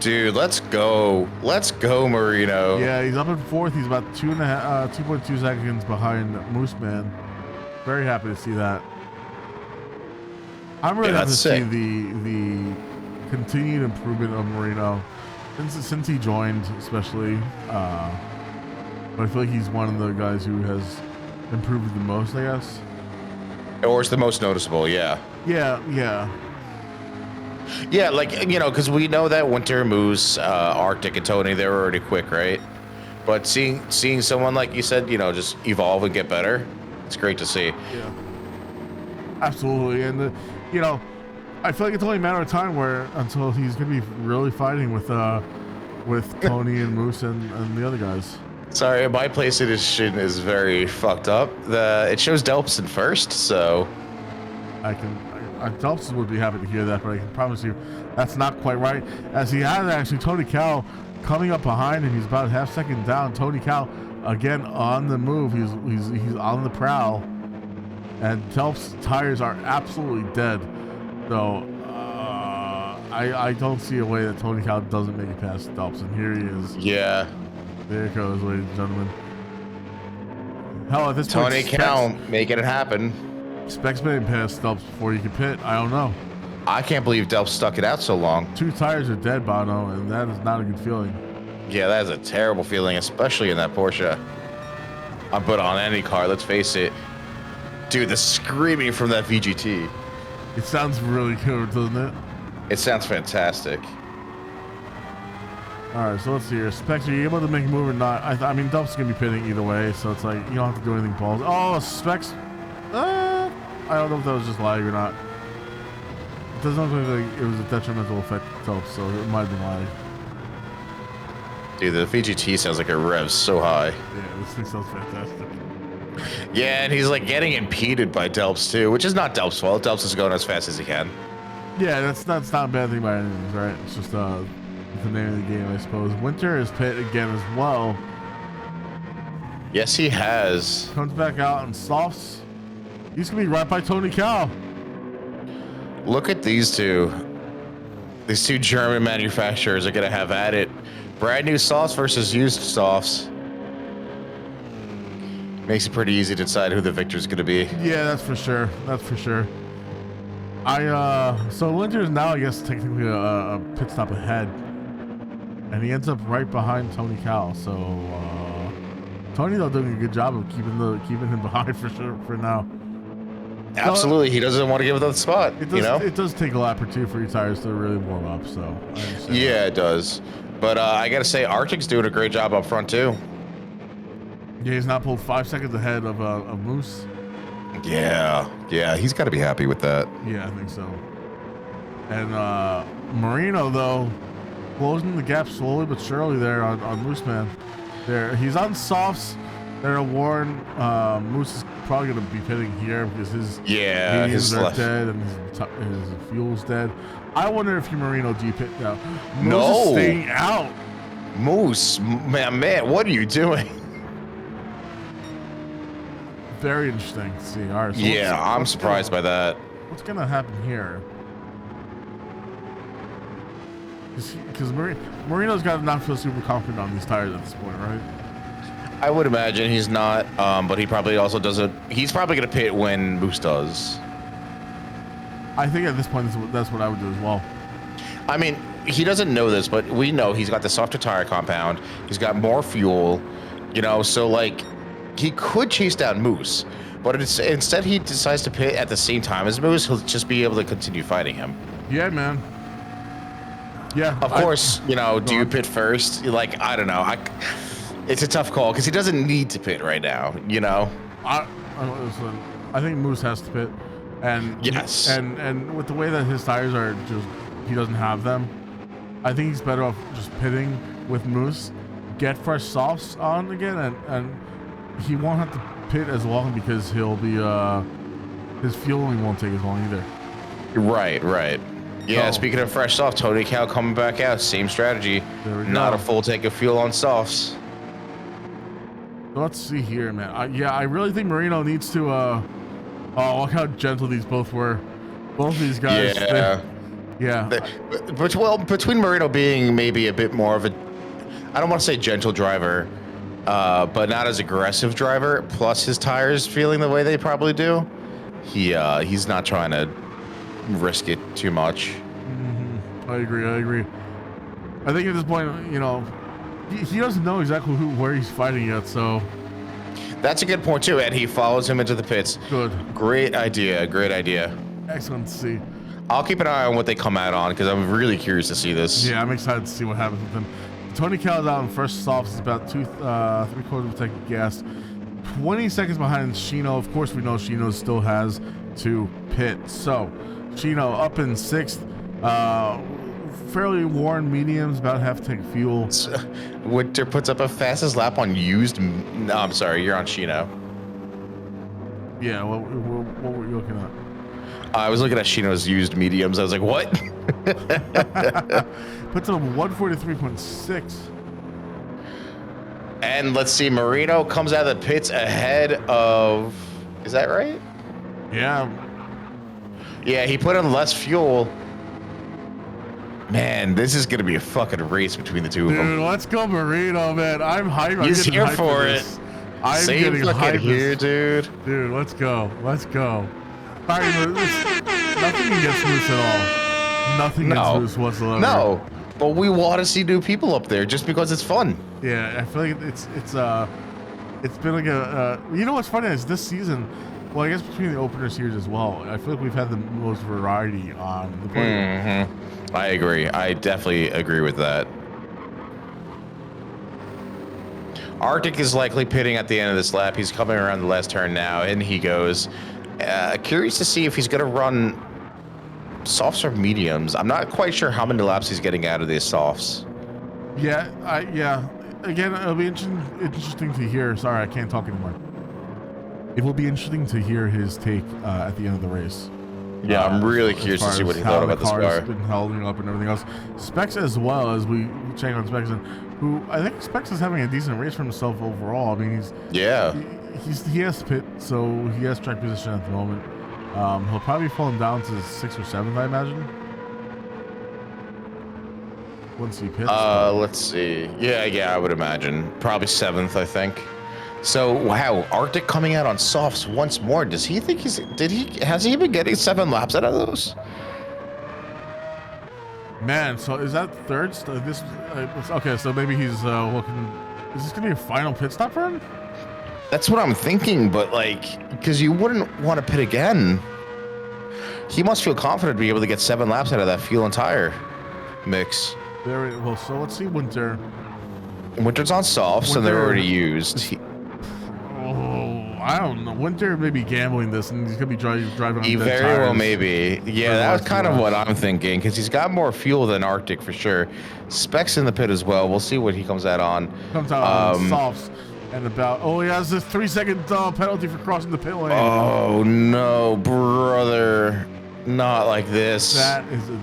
E: Dude, let's go. Let's go, Marino.
D: Yeah, he's up in fourth. He's about 2.2 seconds behind Moose Man. Very happy to see that. I'm really happy to see the continued improvement of Marino since he joined, especially. But I feel like he's one of the guys who has improved the most, I guess.
E: Or it's the most noticeable, yeah.
D: Yeah.
E: Yeah, like, because we know that Winter, Moose, Arctic, and Tony, they were already quick, right? But seeing someone, like you said, just evolve and get better, it's great to see.
D: Yeah. Absolutely. And, I feel like it's only a matter of time until he's going to be really fighting with Tony and Moose and the other guys.
E: Sorry, my PlayStation is very fucked up. It shows Delpson first, so...
D: Delpson would be happy to hear that, but I can promise you that's not quite right. As he has actually Tony Cal coming up behind him. He's about a half second down. Tony Cal again on the move. He's on the prowl, and Delp's tires are absolutely dead. So I don't see a way that Tony Cal doesn't make it past Delpson. Here he is.
E: Yeah.
D: There it goes, ladies and gentlemen. Hell, at this
E: Tony
D: point,
E: Cal making it happen.
D: Specs made him pass Delps before you could pit. I don't know.
E: I can't believe Delp stuck it out so long.
D: 2 tires are dead, Bono, and that is not a good feeling.
E: Yeah, that is a terrible feeling, especially in that Porsche. But on any car, let's face it. Dude, the screaming from that VGT.
D: It sounds really good, doesn't it?
E: It sounds fantastic.
D: All right, so let's see here. Specs, are you able to make a move or not? I mean, Delp's going to be pitting either way, so it's like you don't have to do anything, balls. Oh, Specs. I don't know if that was just lag or not. It doesn't look like it was a detrimental effect to Delp, so it might have been lag.
E: Dude, the VGT sounds like it revs so high.
D: Yeah, this thing sounds fantastic.
E: Yeah, and he's like getting impeded by Delps too, which is not Delp's fault. Delps is going as fast as he can.
D: Yeah, that's not a bad thing by any means, right? It's just the name of the game, I suppose. Winter is pit again as well.
E: Yes, he has.
D: Comes back out and softs. He's gonna be right by Tony Cal.
E: Look at these two. These two German manufacturers are gonna have at it. Brand new softs versus used softs. Makes it pretty easy to decide who the victor's gonna be.
D: Yeah, that's for sure. That's for sure. So Winter is now, I guess, technically a pit stop ahead, and he ends up right behind Tony Cal. So Tony, though, doing a good job of keeping him behind for sure for now.
E: Absolutely, he doesn't want to give up the spot.
D: It does take a lap or two for your tires to really warm up. So I understand.
E: Yeah, it does. But I gotta say, Arctic's doing a great job up front too.
D: Yeah, he's now pulled 5 seconds ahead of Moose.
E: Yeah, he's got to be happy with that.
D: Yeah, I think so. And Marino, though, closing the gap slowly but surely there on Moose Man. He's on softs. They're worn. Moose is probably going to be pitting here because his mediums are dead and his fuel's dead. I wonder if Marino do pit now. Moose is staying out.
E: Moose, man, what are you doing?
D: Very interesting to see. All right, so
E: I'm surprised by that.
D: What's going to happen here? Because Marino's got to not feel super confident on these tires at this point, right?
E: I would imagine he's not, but he probably also doesn't. He's probably going to pit when Moose does.
D: I think at this point, that's what I would do as well.
E: I mean, he doesn't know this, but we know he's got the softer tire compound. He's got more fuel, so like he could chase down Moose, but instead he decides to pit at the same time as Moose. He'll just be able to continue fighting him.
D: Yeah, man. Yeah.
E: Of course, do you pit first? Like, I don't know. It's a tough call because he doesn't need to pit right now,
D: I think Moose has to pit. And
E: yes.
D: And with the way that his tires are he doesn't have them. I think he's better off just pitting with Moose, get fresh softs on again, and he won't have to pit as long because he'll be his fueling won't take as long either.
E: Right. Yeah, Speaking of fresh softs, Tony Cow coming back out, same strategy. Not a full tank of fuel on softs.
D: Let's see here, man. I really think Marino needs to look how gentle these both were. Both of these guys. Yeah.
E: Between Marino being maybe a bit more of a, I don't want to say gentle driver, but not as aggressive driver, plus his tires feeling the way they probably do, he's not trying to risk it too much.
D: Mm-hmm. I agree. I think at this point, he doesn't know exactly where he's fighting yet, so.
E: That's a good point too, and he follows him into the pits.
D: Good.
E: Great idea.
D: Excellent to see.
E: I'll keep an eye on what they come out on because I'm really curious to see this.
D: Yeah, I'm excited to see what happens with him. Tony Cow's out in first softs. It's about 3/4 of a tank of gas. 20 seconds behind Shino. Of course, we know Shino still has to pit. So, Shino up in sixth. Fairly worn mediums, about half tank fuel.
E: Winter puts up a fastest lap on used. No, I'm sorry, you're on Shino.
D: Yeah, what were you looking at?
E: I was looking at Shino's used mediums. I was like, what?
D: Puts up 143.6.
E: And let's see, Marino comes out of the pits ahead of. Is that right?
D: Yeah.
E: Yeah, he put in less fuel. Man, this is gonna be a fucking race between the two of them.
D: Dude, let's go Marino, man. I'm hyped.
E: He's here for it.
D: I'm
E: Same fucking here, dude.
D: Dude, let's go. Sorry, nothing against Moose at all. Nothing against Moose whatsoever.
E: No, but we want to see new people up there just because it's fun.
D: Yeah, I feel like it's been like a what's funny is this season. Well, I guess between the opener series as well, I feel like we've had the most variety on the podium.
E: Mm-hmm. I agree. I definitely agree with that. Arctic is likely pitting at the end of this lap. He's coming around the last turn now, and he goes. Curious to see if he's going to run softs or mediums. I'm not quite sure how many laps he's getting out of these softs.
D: Yeah. Again, it'll be interesting to hear. Sorry, I can't talk anymore. It will be interesting to hear his take at the end of the race.
E: Yeah, I'm really curious to see what he thought about this car.
D: Been holding up and everything else. Specs as well, as we check on Specs, who I think Specs is having a decent race for himself overall. I mean, he has pit, so he has track position at the moment. He'll probably be falling down to 6th or 7th, I imagine. Once he pits.
E: Let's see. Yeah, I would imagine probably 7th, I think. So wow, Arctic coming out on softs once more. Does he think has he been getting 7 laps out of those?
D: Man, so is that third? Okay, so maybe he's looking. Is this gonna be a final pit stop for him?
E: That's what I'm thinking, but because you wouldn't want to pit again. He must feel confident to be able to get 7 laps out of that fuel and tire mix.
D: Well, so let's see Winter.
E: Winter's on softs, and they're already used.
D: I don't know. Winter may be gambling this, and he's gonna be driving on
E: He
D: dead
E: very well
D: tires.
E: maybe. Yeah, that was kind of what I'm thinking, because he's got more fuel than Arctic for sure. Specs in the pit as well. We'll see what he comes out on.
D: Comes out on softs and about. Oh, he has this 3-second penalty for crossing the pit lane.
E: Oh no, brother! Not like this.
D: That is a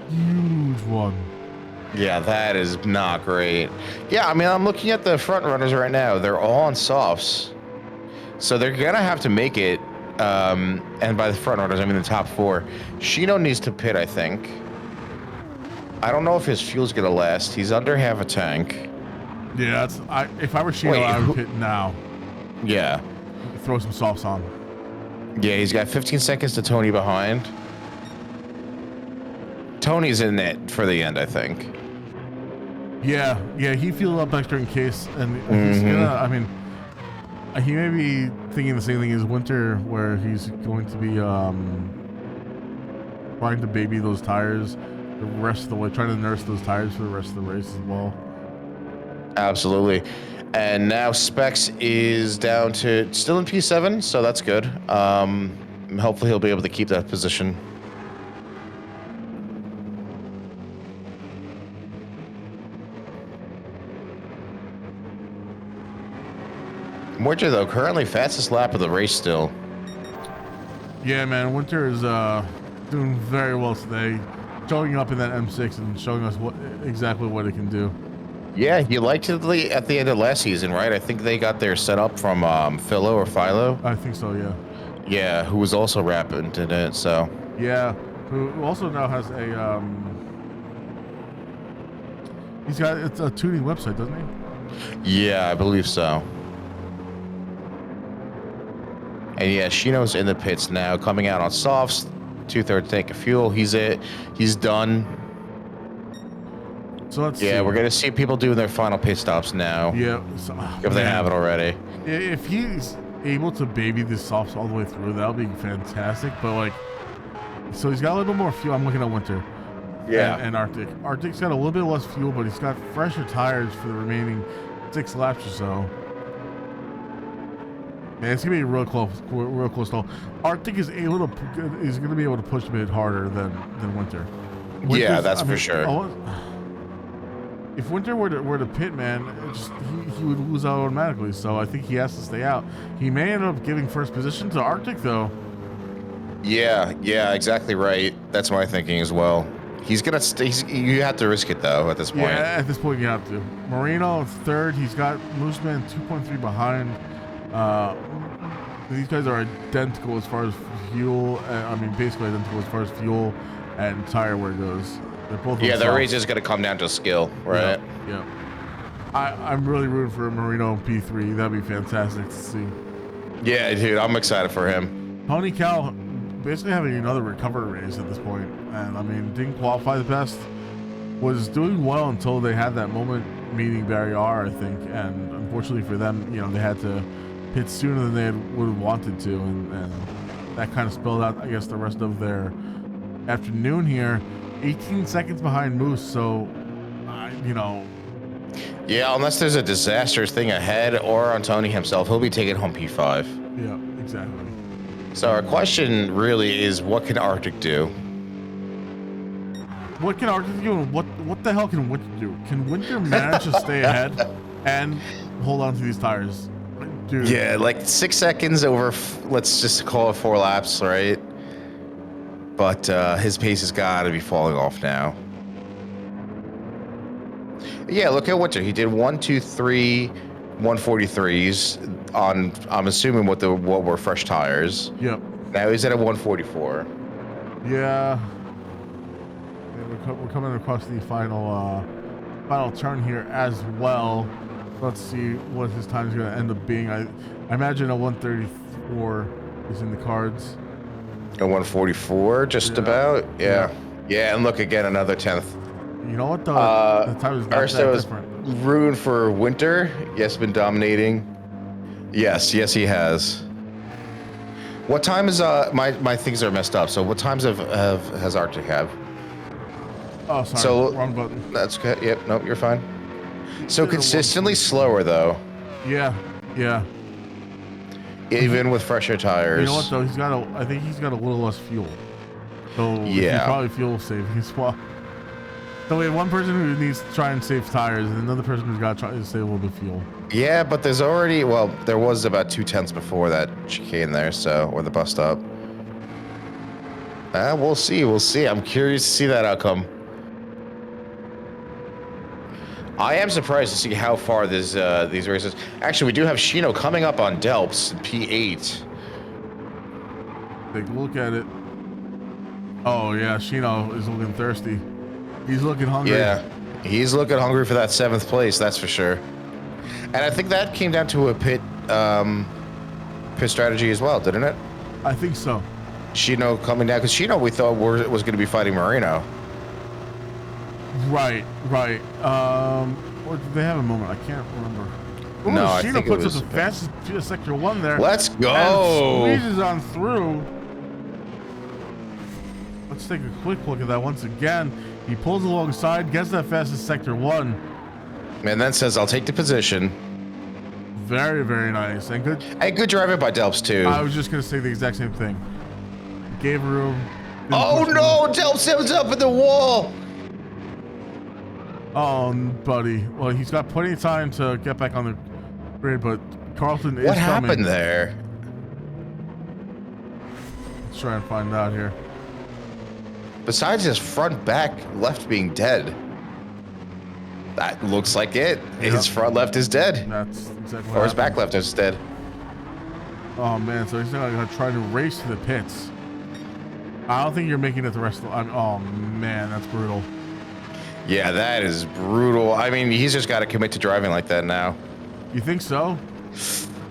D: huge one.
E: Yeah, that is not great. Yeah, I mean, I'm looking at the front runners right now. They're all on softs. So they're going to have to make it. And by the front runners, I mean the top 4. Shino needs to pit, I think. I don't know if his fuel's going to last. He's under half a tank.
D: Yeah, if I were Shino, I would pit now.
E: Yeah.
D: Throw some softs on.
E: Yeah, he's got 15 seconds to Tony behind. Tony's in it for the end, I think.
D: Yeah, he fueled up extra in case, and he's gonna. I mean, he may be thinking the same thing as Winter, where he's going to be trying to baby those tires the rest of the way, trying to nurse those tires for the rest of the race as well.
E: Absolutely. And now Specs is down to still in P7, so that's good. Hopefully he'll be able to keep that position. Winter, though, currently fastest lap of the race still.
D: Yeah, man, Winter is doing very well today, showing up in that M6 and showing us exactly what it can do.
E: Yeah, you liked it at the end of last season, right? I think they got their setup from Philo or Philo.
D: I think so, yeah.
E: Yeah, who was also rapping in it, so.
D: Yeah, who also now has a it's a tuning website, doesn't
E: he? Yeah, I believe so. And yeah, Shino's in the pits now, coming out on softs, 2/3 tank of fuel. He's done.
D: So let's see.
E: We're gonna see people doing their final pit stops now.
D: Yeah,
E: if they haven't already.
D: If he's able to baby the softs all the way through, that'll be fantastic. But like, so he's got a little bit more fuel. I'm looking at Winter.
E: Yeah.
D: And Arctic. Arctic's got a little bit less fuel, but he's got fresher tires for the remaining 6 laps or so. Yeah, it's gonna be real close though. Arctic is going to be able to push a bit harder than Winter.
E: Yeah, that's for sure.
D: If Winter were to pit, man, he would lose out automatically. So I think he has to stay out. He may end up giving first position to Arctic though.
E: Yeah, exactly right. That's my thinking as well. He's gonna stay. You have to risk it though at this point.
D: Yeah, at this point you have to. Marino 3rd. He's got Mooseman 2.3 behind. These guys are identical as far as fuel. I mean, basically identical as far as fuel and tire where it goes. They're both.
E: Yeah, the race is going to come down to skill, right?
D: Yeah. I'm really rooting for Marino P3. That'd be fantastic to see.
E: Yeah, dude, I'm excited for him.
D: Tony Cal basically having another recovery race at this point, and I mean, didn't qualify the best. Was doing well until they had that moment meeting Barry R, I think, and unfortunately for them, they had to pit sooner than they would have wanted to, and that kind of spelled out, I guess, the rest of their afternoon here. 18 seconds behind Moose, so
E: Yeah, unless there's a disastrous thing ahead or on Tony himself, he'll be taking home P5.
D: Yeah, exactly.
E: So our question really is, what can Arctic do?
D: What can Arctic do? What the hell can Winter do? Can Winter manage to stay ahead and hold on to these tires? Dude.
E: Yeah, like 6 seconds over, let's just call it 4 laps, right? But his pace has got to be falling off now. Yeah, look at Winter. He did 1, 2, 3, 143s on, I'm assuming what were fresh tires.
D: Yep.
E: Now he's at a 144.
D: Yeah. We're coming across the final turn here as well. Let's see what his time is going to end up being. I imagine a 134 is in the cards.
E: A 144, just about. Yeah. And look again, another 10th.
D: You know what? The time is not that different.
E: Rooting for Winter. Yes, been dominating. Yes, he has. What time is my things are messed up? So what times has Arctic have?
D: Oh, sorry.
E: So
D: wrong button.
E: That's good. Yep. Nope. You're fine. So consistently slower though.
D: Yeah.
E: even with fresher tires.
D: You know what though? I think he's got a little less fuel. So
E: yeah,
D: he's probably fuel saving as well. So we have one person who needs to try and save tires, and another person who's got to try to save a little bit of fuel.
E: Yeah, but there was about 2/10 before that chicane there, or the bus stop. We'll see. I'm curious to see that outcome. I am surprised to see how far these races. Actually, we do have Shino coming up on Delps P8.
D: Take a look at it. Oh yeah, Shino is looking thirsty. He's looking hungry.
E: Yeah, he's looking hungry for that 7th place. That's for sure. And I think that came down to a pit strategy as well, didn't it?
D: I think so.
E: Shino coming down because Shino we thought was going to be fighting Marino.
D: Right. Or did they have a moment? I can't remember. Ooh,
E: No, I
D: Shino
E: think
D: puts
E: it was
D: up the fastest sector 1 there.
E: Let's go.
D: And squeezes on through. Let's take a quick look at that once again. He pulls alongside, gets that fastest sector 1.
E: And then says, "I'll take the position."
D: Very, very nice and good.
E: Hey, good driving by Delps too.
D: I was just gonna say the exact same thing. Gave room.
E: Oh no, Delps ends up in the wall.
D: Oh, buddy. Well, he's got plenty of time to get back on the grid, but Carlton is coming.
E: What happened there?
D: Let's try and find out here.
E: Besides his front back left being dead. That looks like it.
D: Yep.
E: His front left is dead.
D: That's exactly what
E: Or his
D: happened.
E: back left is dead.
D: Oh man, so he's not gonna try to race to the pits. I don't think you're making it the rest of the. Oh man, that's brutal.
E: Yeah, that is brutal. I mean, he's just got to commit to driving like that now.
D: You think so?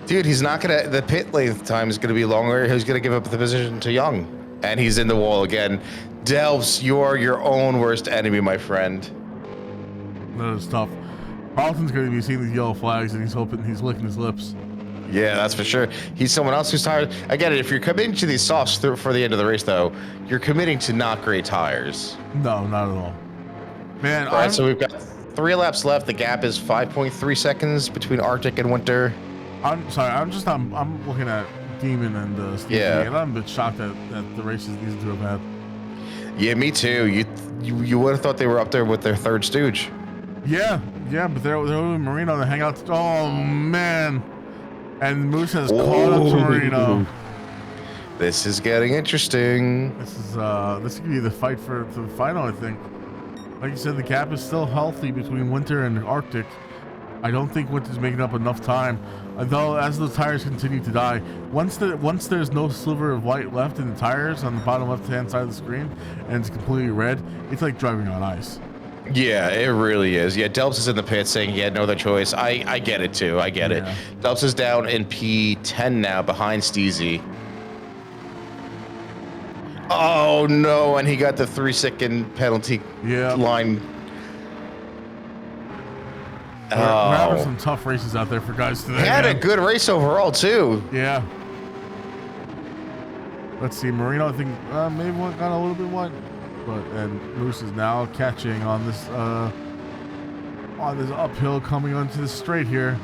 E: Dude, he's not gonna. The pit length time is gonna be longer. He's gonna give up the position to Young, and he's in the wall again. Delps, you are your own worst enemy, my friend.
D: That is tough. Carlton's going to be seeing these yellow flags, and he's licking his lips.
E: Yeah, that's for sure. He's someone else who's tired. Again, if you're committing to these softs for the end of the race, though, you're committing to not great tires.
D: No, not at all. Man,
E: All right, so we've got 3 laps left. The gap is 5.3 seconds between Arctic and Winter.
D: I'm sorry. I'm looking at Demon and Steve.
E: Yeah.
D: And I'm a bit shocked at the races these two have had.
E: Yeah, me too. You would have thought they were up there with their third stooge.
D: Yeah, but they're with Marino to hang out. Oh man, and Moose has caught up to Marino.
E: This is getting interesting.
D: This could be the fight for the final. I think, like you said, the gap is still healthy between Winter and Arctic. I don't think Winter's making up enough time. Though, as the tires continue to die, once there's no sliver of white left in the tires on the bottom left-hand side of the screen, and it's completely red, it's like driving on ice.
E: Yeah, it really is. Yeah, Delps is in the pit saying he had no other choice. I get it too. I get it. Delps is down in P10 now behind Steezy. Oh no, and he got the 3-second penalty line.
D: We're having some tough races out there for guys today.
E: He had a good race overall too.
D: Yeah. Let's see, Marino, I think maybe got a little bit wide, and Moose is now catching on this uphill coming onto the straight here.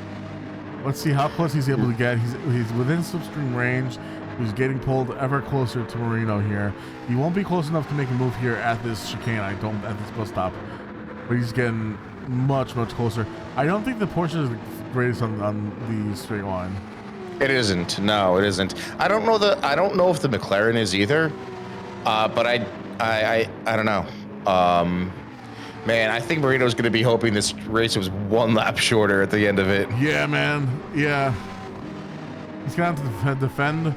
D: Let's see how close he's able to get. He's within slipstream range. He's getting pulled ever closer to Marino here. He won't be close enough to make a move here at this chicane. At this bus stop, but he's getting much closer. I don't think the Porsche is the greatest on the straight line.
E: It isn't. No, it isn't. I don't know if the McLaren is either. But I don't know. Man, I think Marino's going to be hoping this race was 1 lap shorter at the end of it.
D: Yeah, man. Yeah. He's going to have to defend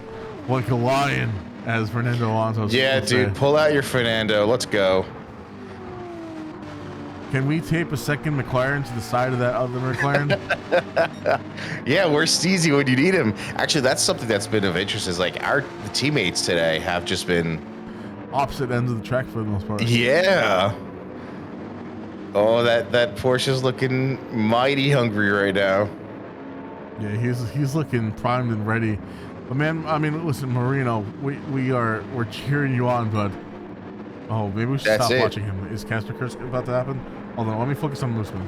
D: like a lion, as Fernando Alonso said.
E: Yeah, dude, pull out your Fernando. Let's go.
D: Can we tape a second McLaren to the side of that other McLaren?
E: Yeah, where's Steezy when you need him? Actually, that's something that's been of interest. Is like the teammates today have just been
D: opposite ends of the track for the most part.
E: Yeah. Oh, that Porsche's looking mighty hungry right now.
D: Yeah, he's looking primed and ready. But man, I mean, listen, Marino, we're cheering you on, bud. Oh, maybe we should stop watching him. Is Casper Curse about to happen? Hold on, let me focus on Mooseman.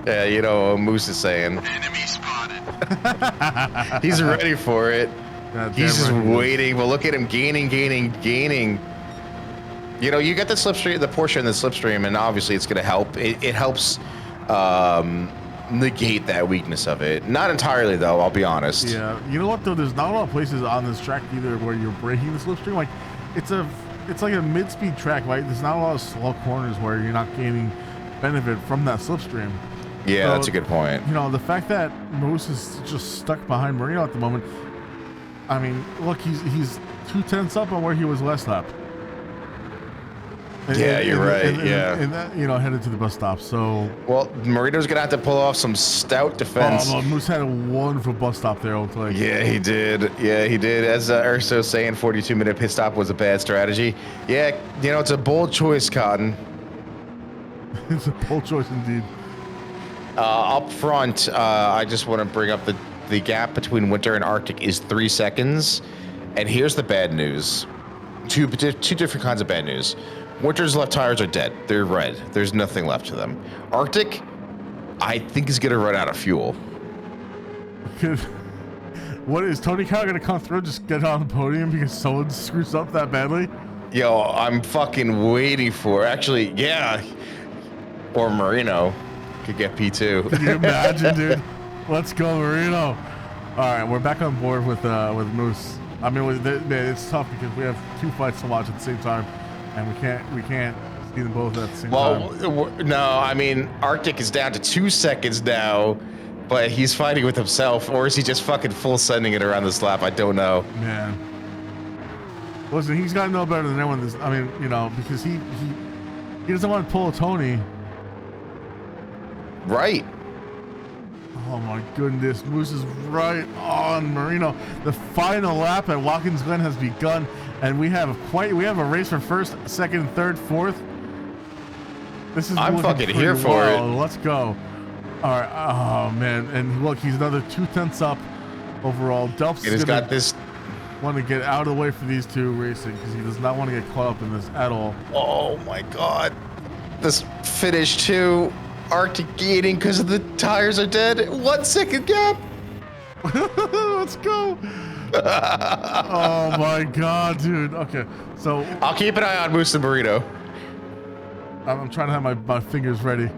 E: Yeah, you know what Moose is saying.
F: Enemy spotted.
E: He's ready for it. He's just waiting. But look at him gaining. You know, you get the slipstream, the Porsche in the slipstream, and obviously it's going to help. It helps negate that weakness of it. Not entirely, though. I'll be honest.
D: Yeah. You know what though? There's not a lot of places on this track either where you're breaking the slipstream. Like, it's like a mid-speed track, right? There's not a lot of slow corners where you're not gaining benefit from that slipstream.
E: Yeah,
D: So,
E: that's a good point.
D: You know, the fact that Moose is just stuck behind Marino at the moment. I mean, look, he's 2/10 up on where he was last lap.
E: Yeah, you're right.
D: And that, you know, headed to the bus stop. So,
E: well, Marino's gonna have to pull off some stout defense.
D: Oh, Moose had a wonderful bus stop there. Like,
E: yeah, he did. As Urso saying, 42-minute pit stop was a bad strategy. Yeah, you know, it's a bold choice, Cotton.
D: It's a bold choice indeed.
E: Up front, I just want to bring up the gap between Winter and Arctic is 3 seconds, and here's the bad news. Two different kinds of bad news. Winter's left tires are dead. They're red. There's nothing left to them. Arctic, I think, is gonna run out of fuel.
D: What is Tony Kyle gonna come through? Just get on the podium because someone screws up that badly?
E: Yo, I'm fucking waiting for. Actually, yeah. Or Marino could get P2.
D: Can you imagine, dude? Let's go, Marino. All right, we're back on board with Moose. I mean, it's tough because we have two fights to watch at the same time, and we can't see them both at the same time.
E: Well, no, I mean, Arctic is down to 2 seconds now, but he's fighting with himself, or is he just fucking full sending it around this lap? I don't know.
D: Man, listen, he's got to know better than anyone. I mean, you know, because he doesn't want to pull a Tony.
E: Right.
D: Oh my goodness, Moose is right on Marino. The final lap at Watkins Glen has begun, and we have a race for first, second, third, fourth. This is
E: I'm fucking here for it.
D: Let's go. All right. Oh man, and look, he's another 2/10 up overall. Delph's
E: got this.
D: Want to get out of the way for these two racing because he does not want to get caught up in this at all.
E: Oh my god, this finish too. Arctic gating because the tires are dead. 1 second gap.
D: Let's go. Oh my god, dude. Okay, so
E: I'll keep an eye on Moose and Burrito.
D: I'm trying to have my fingers ready,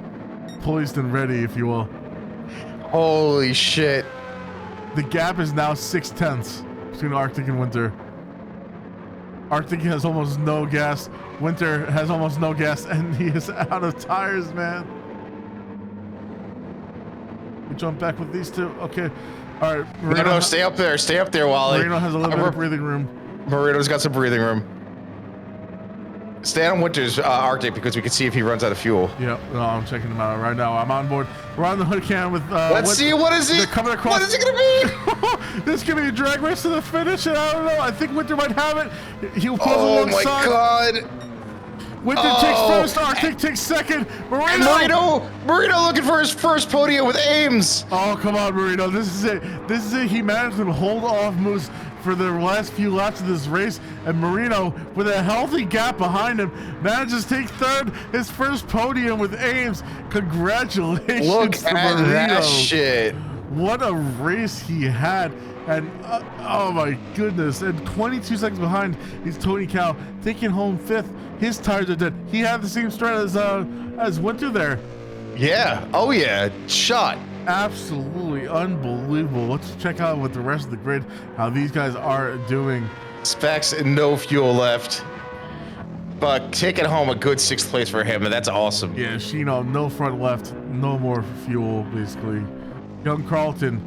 D: poised and ready, if you will.
E: Holy shit.
D: The gap is now 6/10 between Arctic and Winter. Arctic has almost no gas. Winter has almost no gas, and he is out of tires, man. We jump back with these two. Okay. All right. Marino,
E: no, stay up there. Stay up there, Wally.
D: Marino has a little bit of breathing room.
E: Marino's got some breathing room. Stay on Winter's Arctic because we can see if he runs out of fuel.
D: Yep. No, I'm checking him out right now. I'm on board. We're on the hood cam with.
E: Let's see. What is it?
D: Coming across.
E: What is it gonna
D: be? This could be a drag race to the finish, and I don't know. I think Winter might have it. He'll pull
E: alongside. Oh my god.
D: Winter takes first, Arctic takes second.
E: Marino looking for his first podium with Ames.
D: Oh, come on, Marino. This is it. This is it. He managed to hold off Moose for the last few laps of this race, and Marino, with a healthy gap behind him, manages to take third, his first podium with Ames. Congratulations to Marino.
E: That shit.
D: What a race he had. And oh my goodness, and 22 seconds behind is Tony Cow, taking home fifth. His tires are dead. He had the same strat as Winter there.
E: Yeah. Oh yeah. Shot.
D: Absolutely unbelievable. Let's check out with the rest of the grid how these guys are doing.
E: Specs and no fuel left, but taking home a good 6th place for him, and that's awesome.
D: Yeah, Shino, no front left, no more fuel basically. Young Carlton,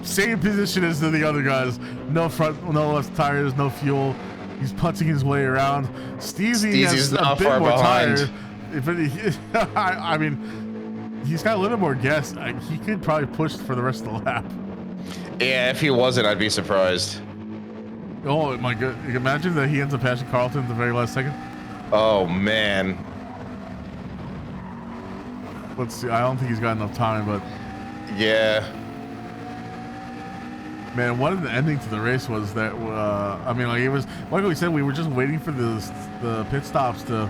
D: same position as the other guys. No front, no left tires, no fuel. He's punching his way around. Steezy has a bit more tires. I mean, he's got a little more gas. He could probably push for the rest of the lap.
E: Yeah, if he wasn't, I'd be surprised.
D: Oh my god! Imagine that he ends up passing Carlton at the very last second.
E: Oh man.
D: Let's see. I don't think he's got enough time, but
E: yeah.
D: Man, what an ending to the race was that. I mean, like it was like we said, we were just waiting for the pit stops to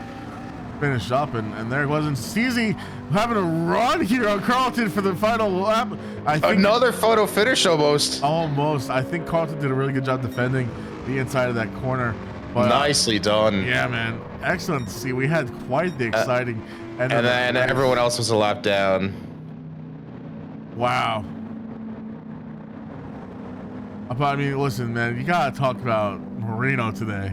D: finished up, and there it was. And CZ having a run here on Carlton for the final lap. I think
E: Another photo finish almost.
D: Almost. I think Carlton did a really good job defending the inside of that corner. But,
E: Nicely done.
D: Yeah, man. Excellent to see. We had quite the exciting
E: and then everyone else was a lap down.
D: Wow. I mean, listen, man, you gotta talk about Marino today.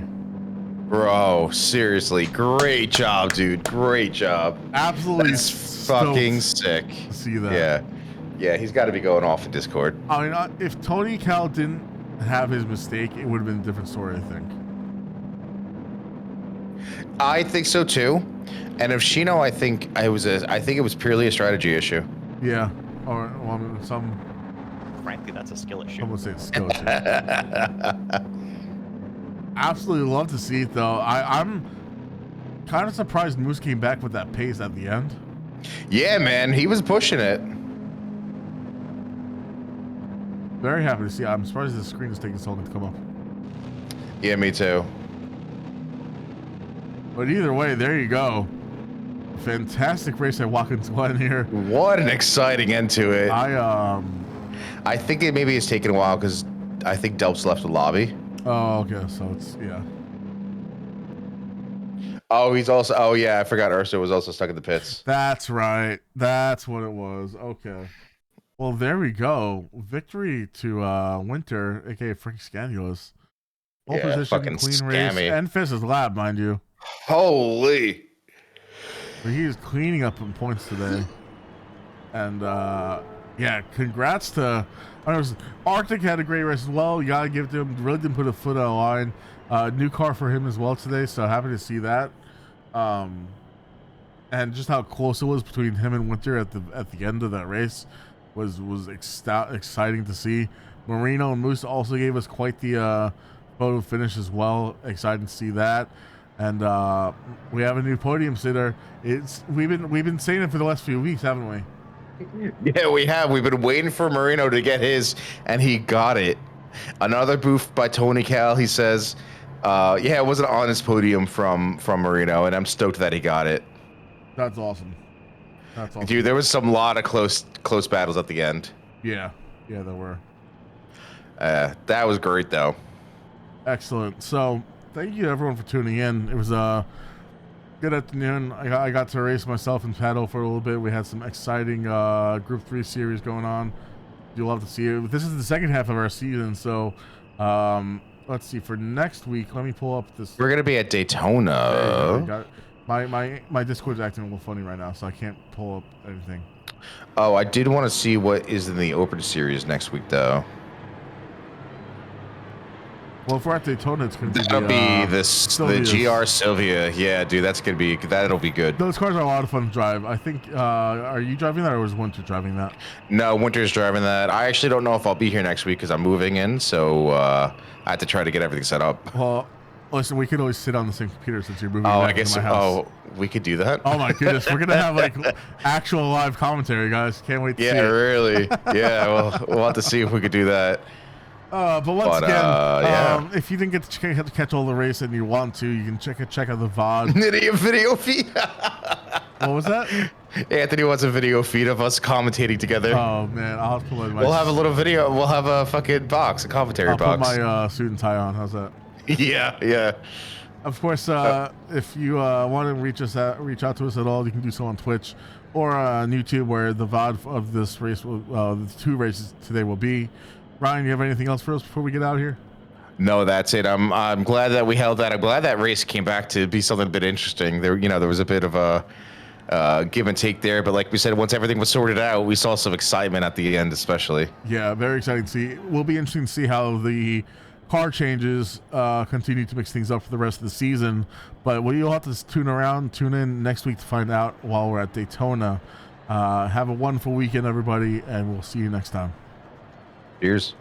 E: Bro, seriously, great job, dude. Great job.
D: Absolutely.
E: That's fucking sick.
D: To see that.
E: Yeah, he's got to be going off in Discord.
D: I mean, if Tony Cal didn't have his mistake, it would have been a different story, I think.
E: I think so too. And if Shino, I think it was purely a strategy issue.
D: Yeah. Or well, I mean,
F: Frankly, that's a skill issue.
D: Someone say it's a skill issue. Absolutely love to see it though. I'm kind of surprised Moose came back with that pace at the end.
E: Yeah, man, he was pushing it.
D: Very happy to see. I'm surprised the screen is taking so long to come up.
E: Yeah, me too.
D: But either way, there you go. Fantastic race at Watkins Glen here.
E: What an exciting end to it.
D: I
E: think it maybe it's taken a while because I think Delp's left the lobby.
D: Oh, okay. So it's, yeah.
E: Oh, he's also, oh yeah, I forgot Ursa was also stuck in the pits.
D: That's right. That's what it was. Okay. Well, there we go. Victory to Winter, aka Frank Scandulous. Pole position, clean
E: scammy
D: race, and Fizz's lab, mind you.
E: Holy.
D: But he is cleaning up in points today. And yeah, congrats to Arctic had a great race as well. You gotta give it to him. Really didn't put a foot on the line. New car for him as well today, so happy to see that. And just how close it was between him and Winter at the end of that race was exciting to see. Marino and Moose also gave us quite the photo finish as well. Exciting to see that. And we have a new podium sitter. We've been saying it for the last few weeks, haven't we?
E: Yeah, we have. We've been waiting for Marino to get his, and he got it. Another booth by Tony Cal. He says, yeah, it was an honest podium from Marino, and I'm stoked that he got it.
D: That's awesome. That's awesome.
E: Dude, there was some lot of close battles at the end.
D: Yeah, there were.
E: That was great, though.
D: Excellent. So, thank you everyone for tuning in. It was a good afternoon. I got to race myself and paddle for a little bit. We had some exciting Group 3 series going on. You'll love to see it. This is the second half of our season, so let's see. For next week, let me pull up this.
E: We're gonna be at Daytona.
D: My Discord's acting a little funny right now, so I can't pull up anything.
E: Oh, I did want to see what is in the Open Series next week, though.
D: Well, if we're at Daytona, it's going to
E: be the GR Sylvia. Yeah, dude, that'll be good.
D: Those cars are a lot of fun to drive. I think, are you driving that or was Winter driving that?
E: No, Winter's driving that. I actually don't know if I'll be here next week because I'm moving in, so I have to try to get everything set up.
D: Well, listen, we could always sit on the same computer since you're moving
E: back
D: into my house.
E: Oh, we could do that?
D: Oh my goodness, we're going to have like actual live commentary, guys. Can't wait to see it.
E: Yeah, really. Yeah, well, we'll have to see if we could do that.
D: But once again, if you didn't get to catch all the race and you want to, you can check out the VOD.
E: Video feed.
D: What was that?
E: Anthony wants a video feed of us commentating together.
D: Oh man, I'll have to put
E: We'll have a little video. We'll have a fucking box, a commentary box.
D: I'll put my suit and tie on. How's that?
E: Yeah.
D: Of course, if you want to reach out to us at all, you can do so on Twitch or on YouTube, where the VOD of this race, the two races today will be. Ryan, you have anything else for us before we get out of here?
E: No, that's it. I'm glad that we held that. I'm glad that race came back to be something a bit interesting. There was a bit of a give and take there, but like we said, once everything was sorted out, we saw some excitement at the end, especially. Yeah,
D: very exciting to see. It will be interesting to see how the car changes continue to mix things up for the rest of the season. But you'll have to tune in next week to find out while we're at Daytona. Have a wonderful weekend, everybody, and we'll see you next time.
E: Cheers.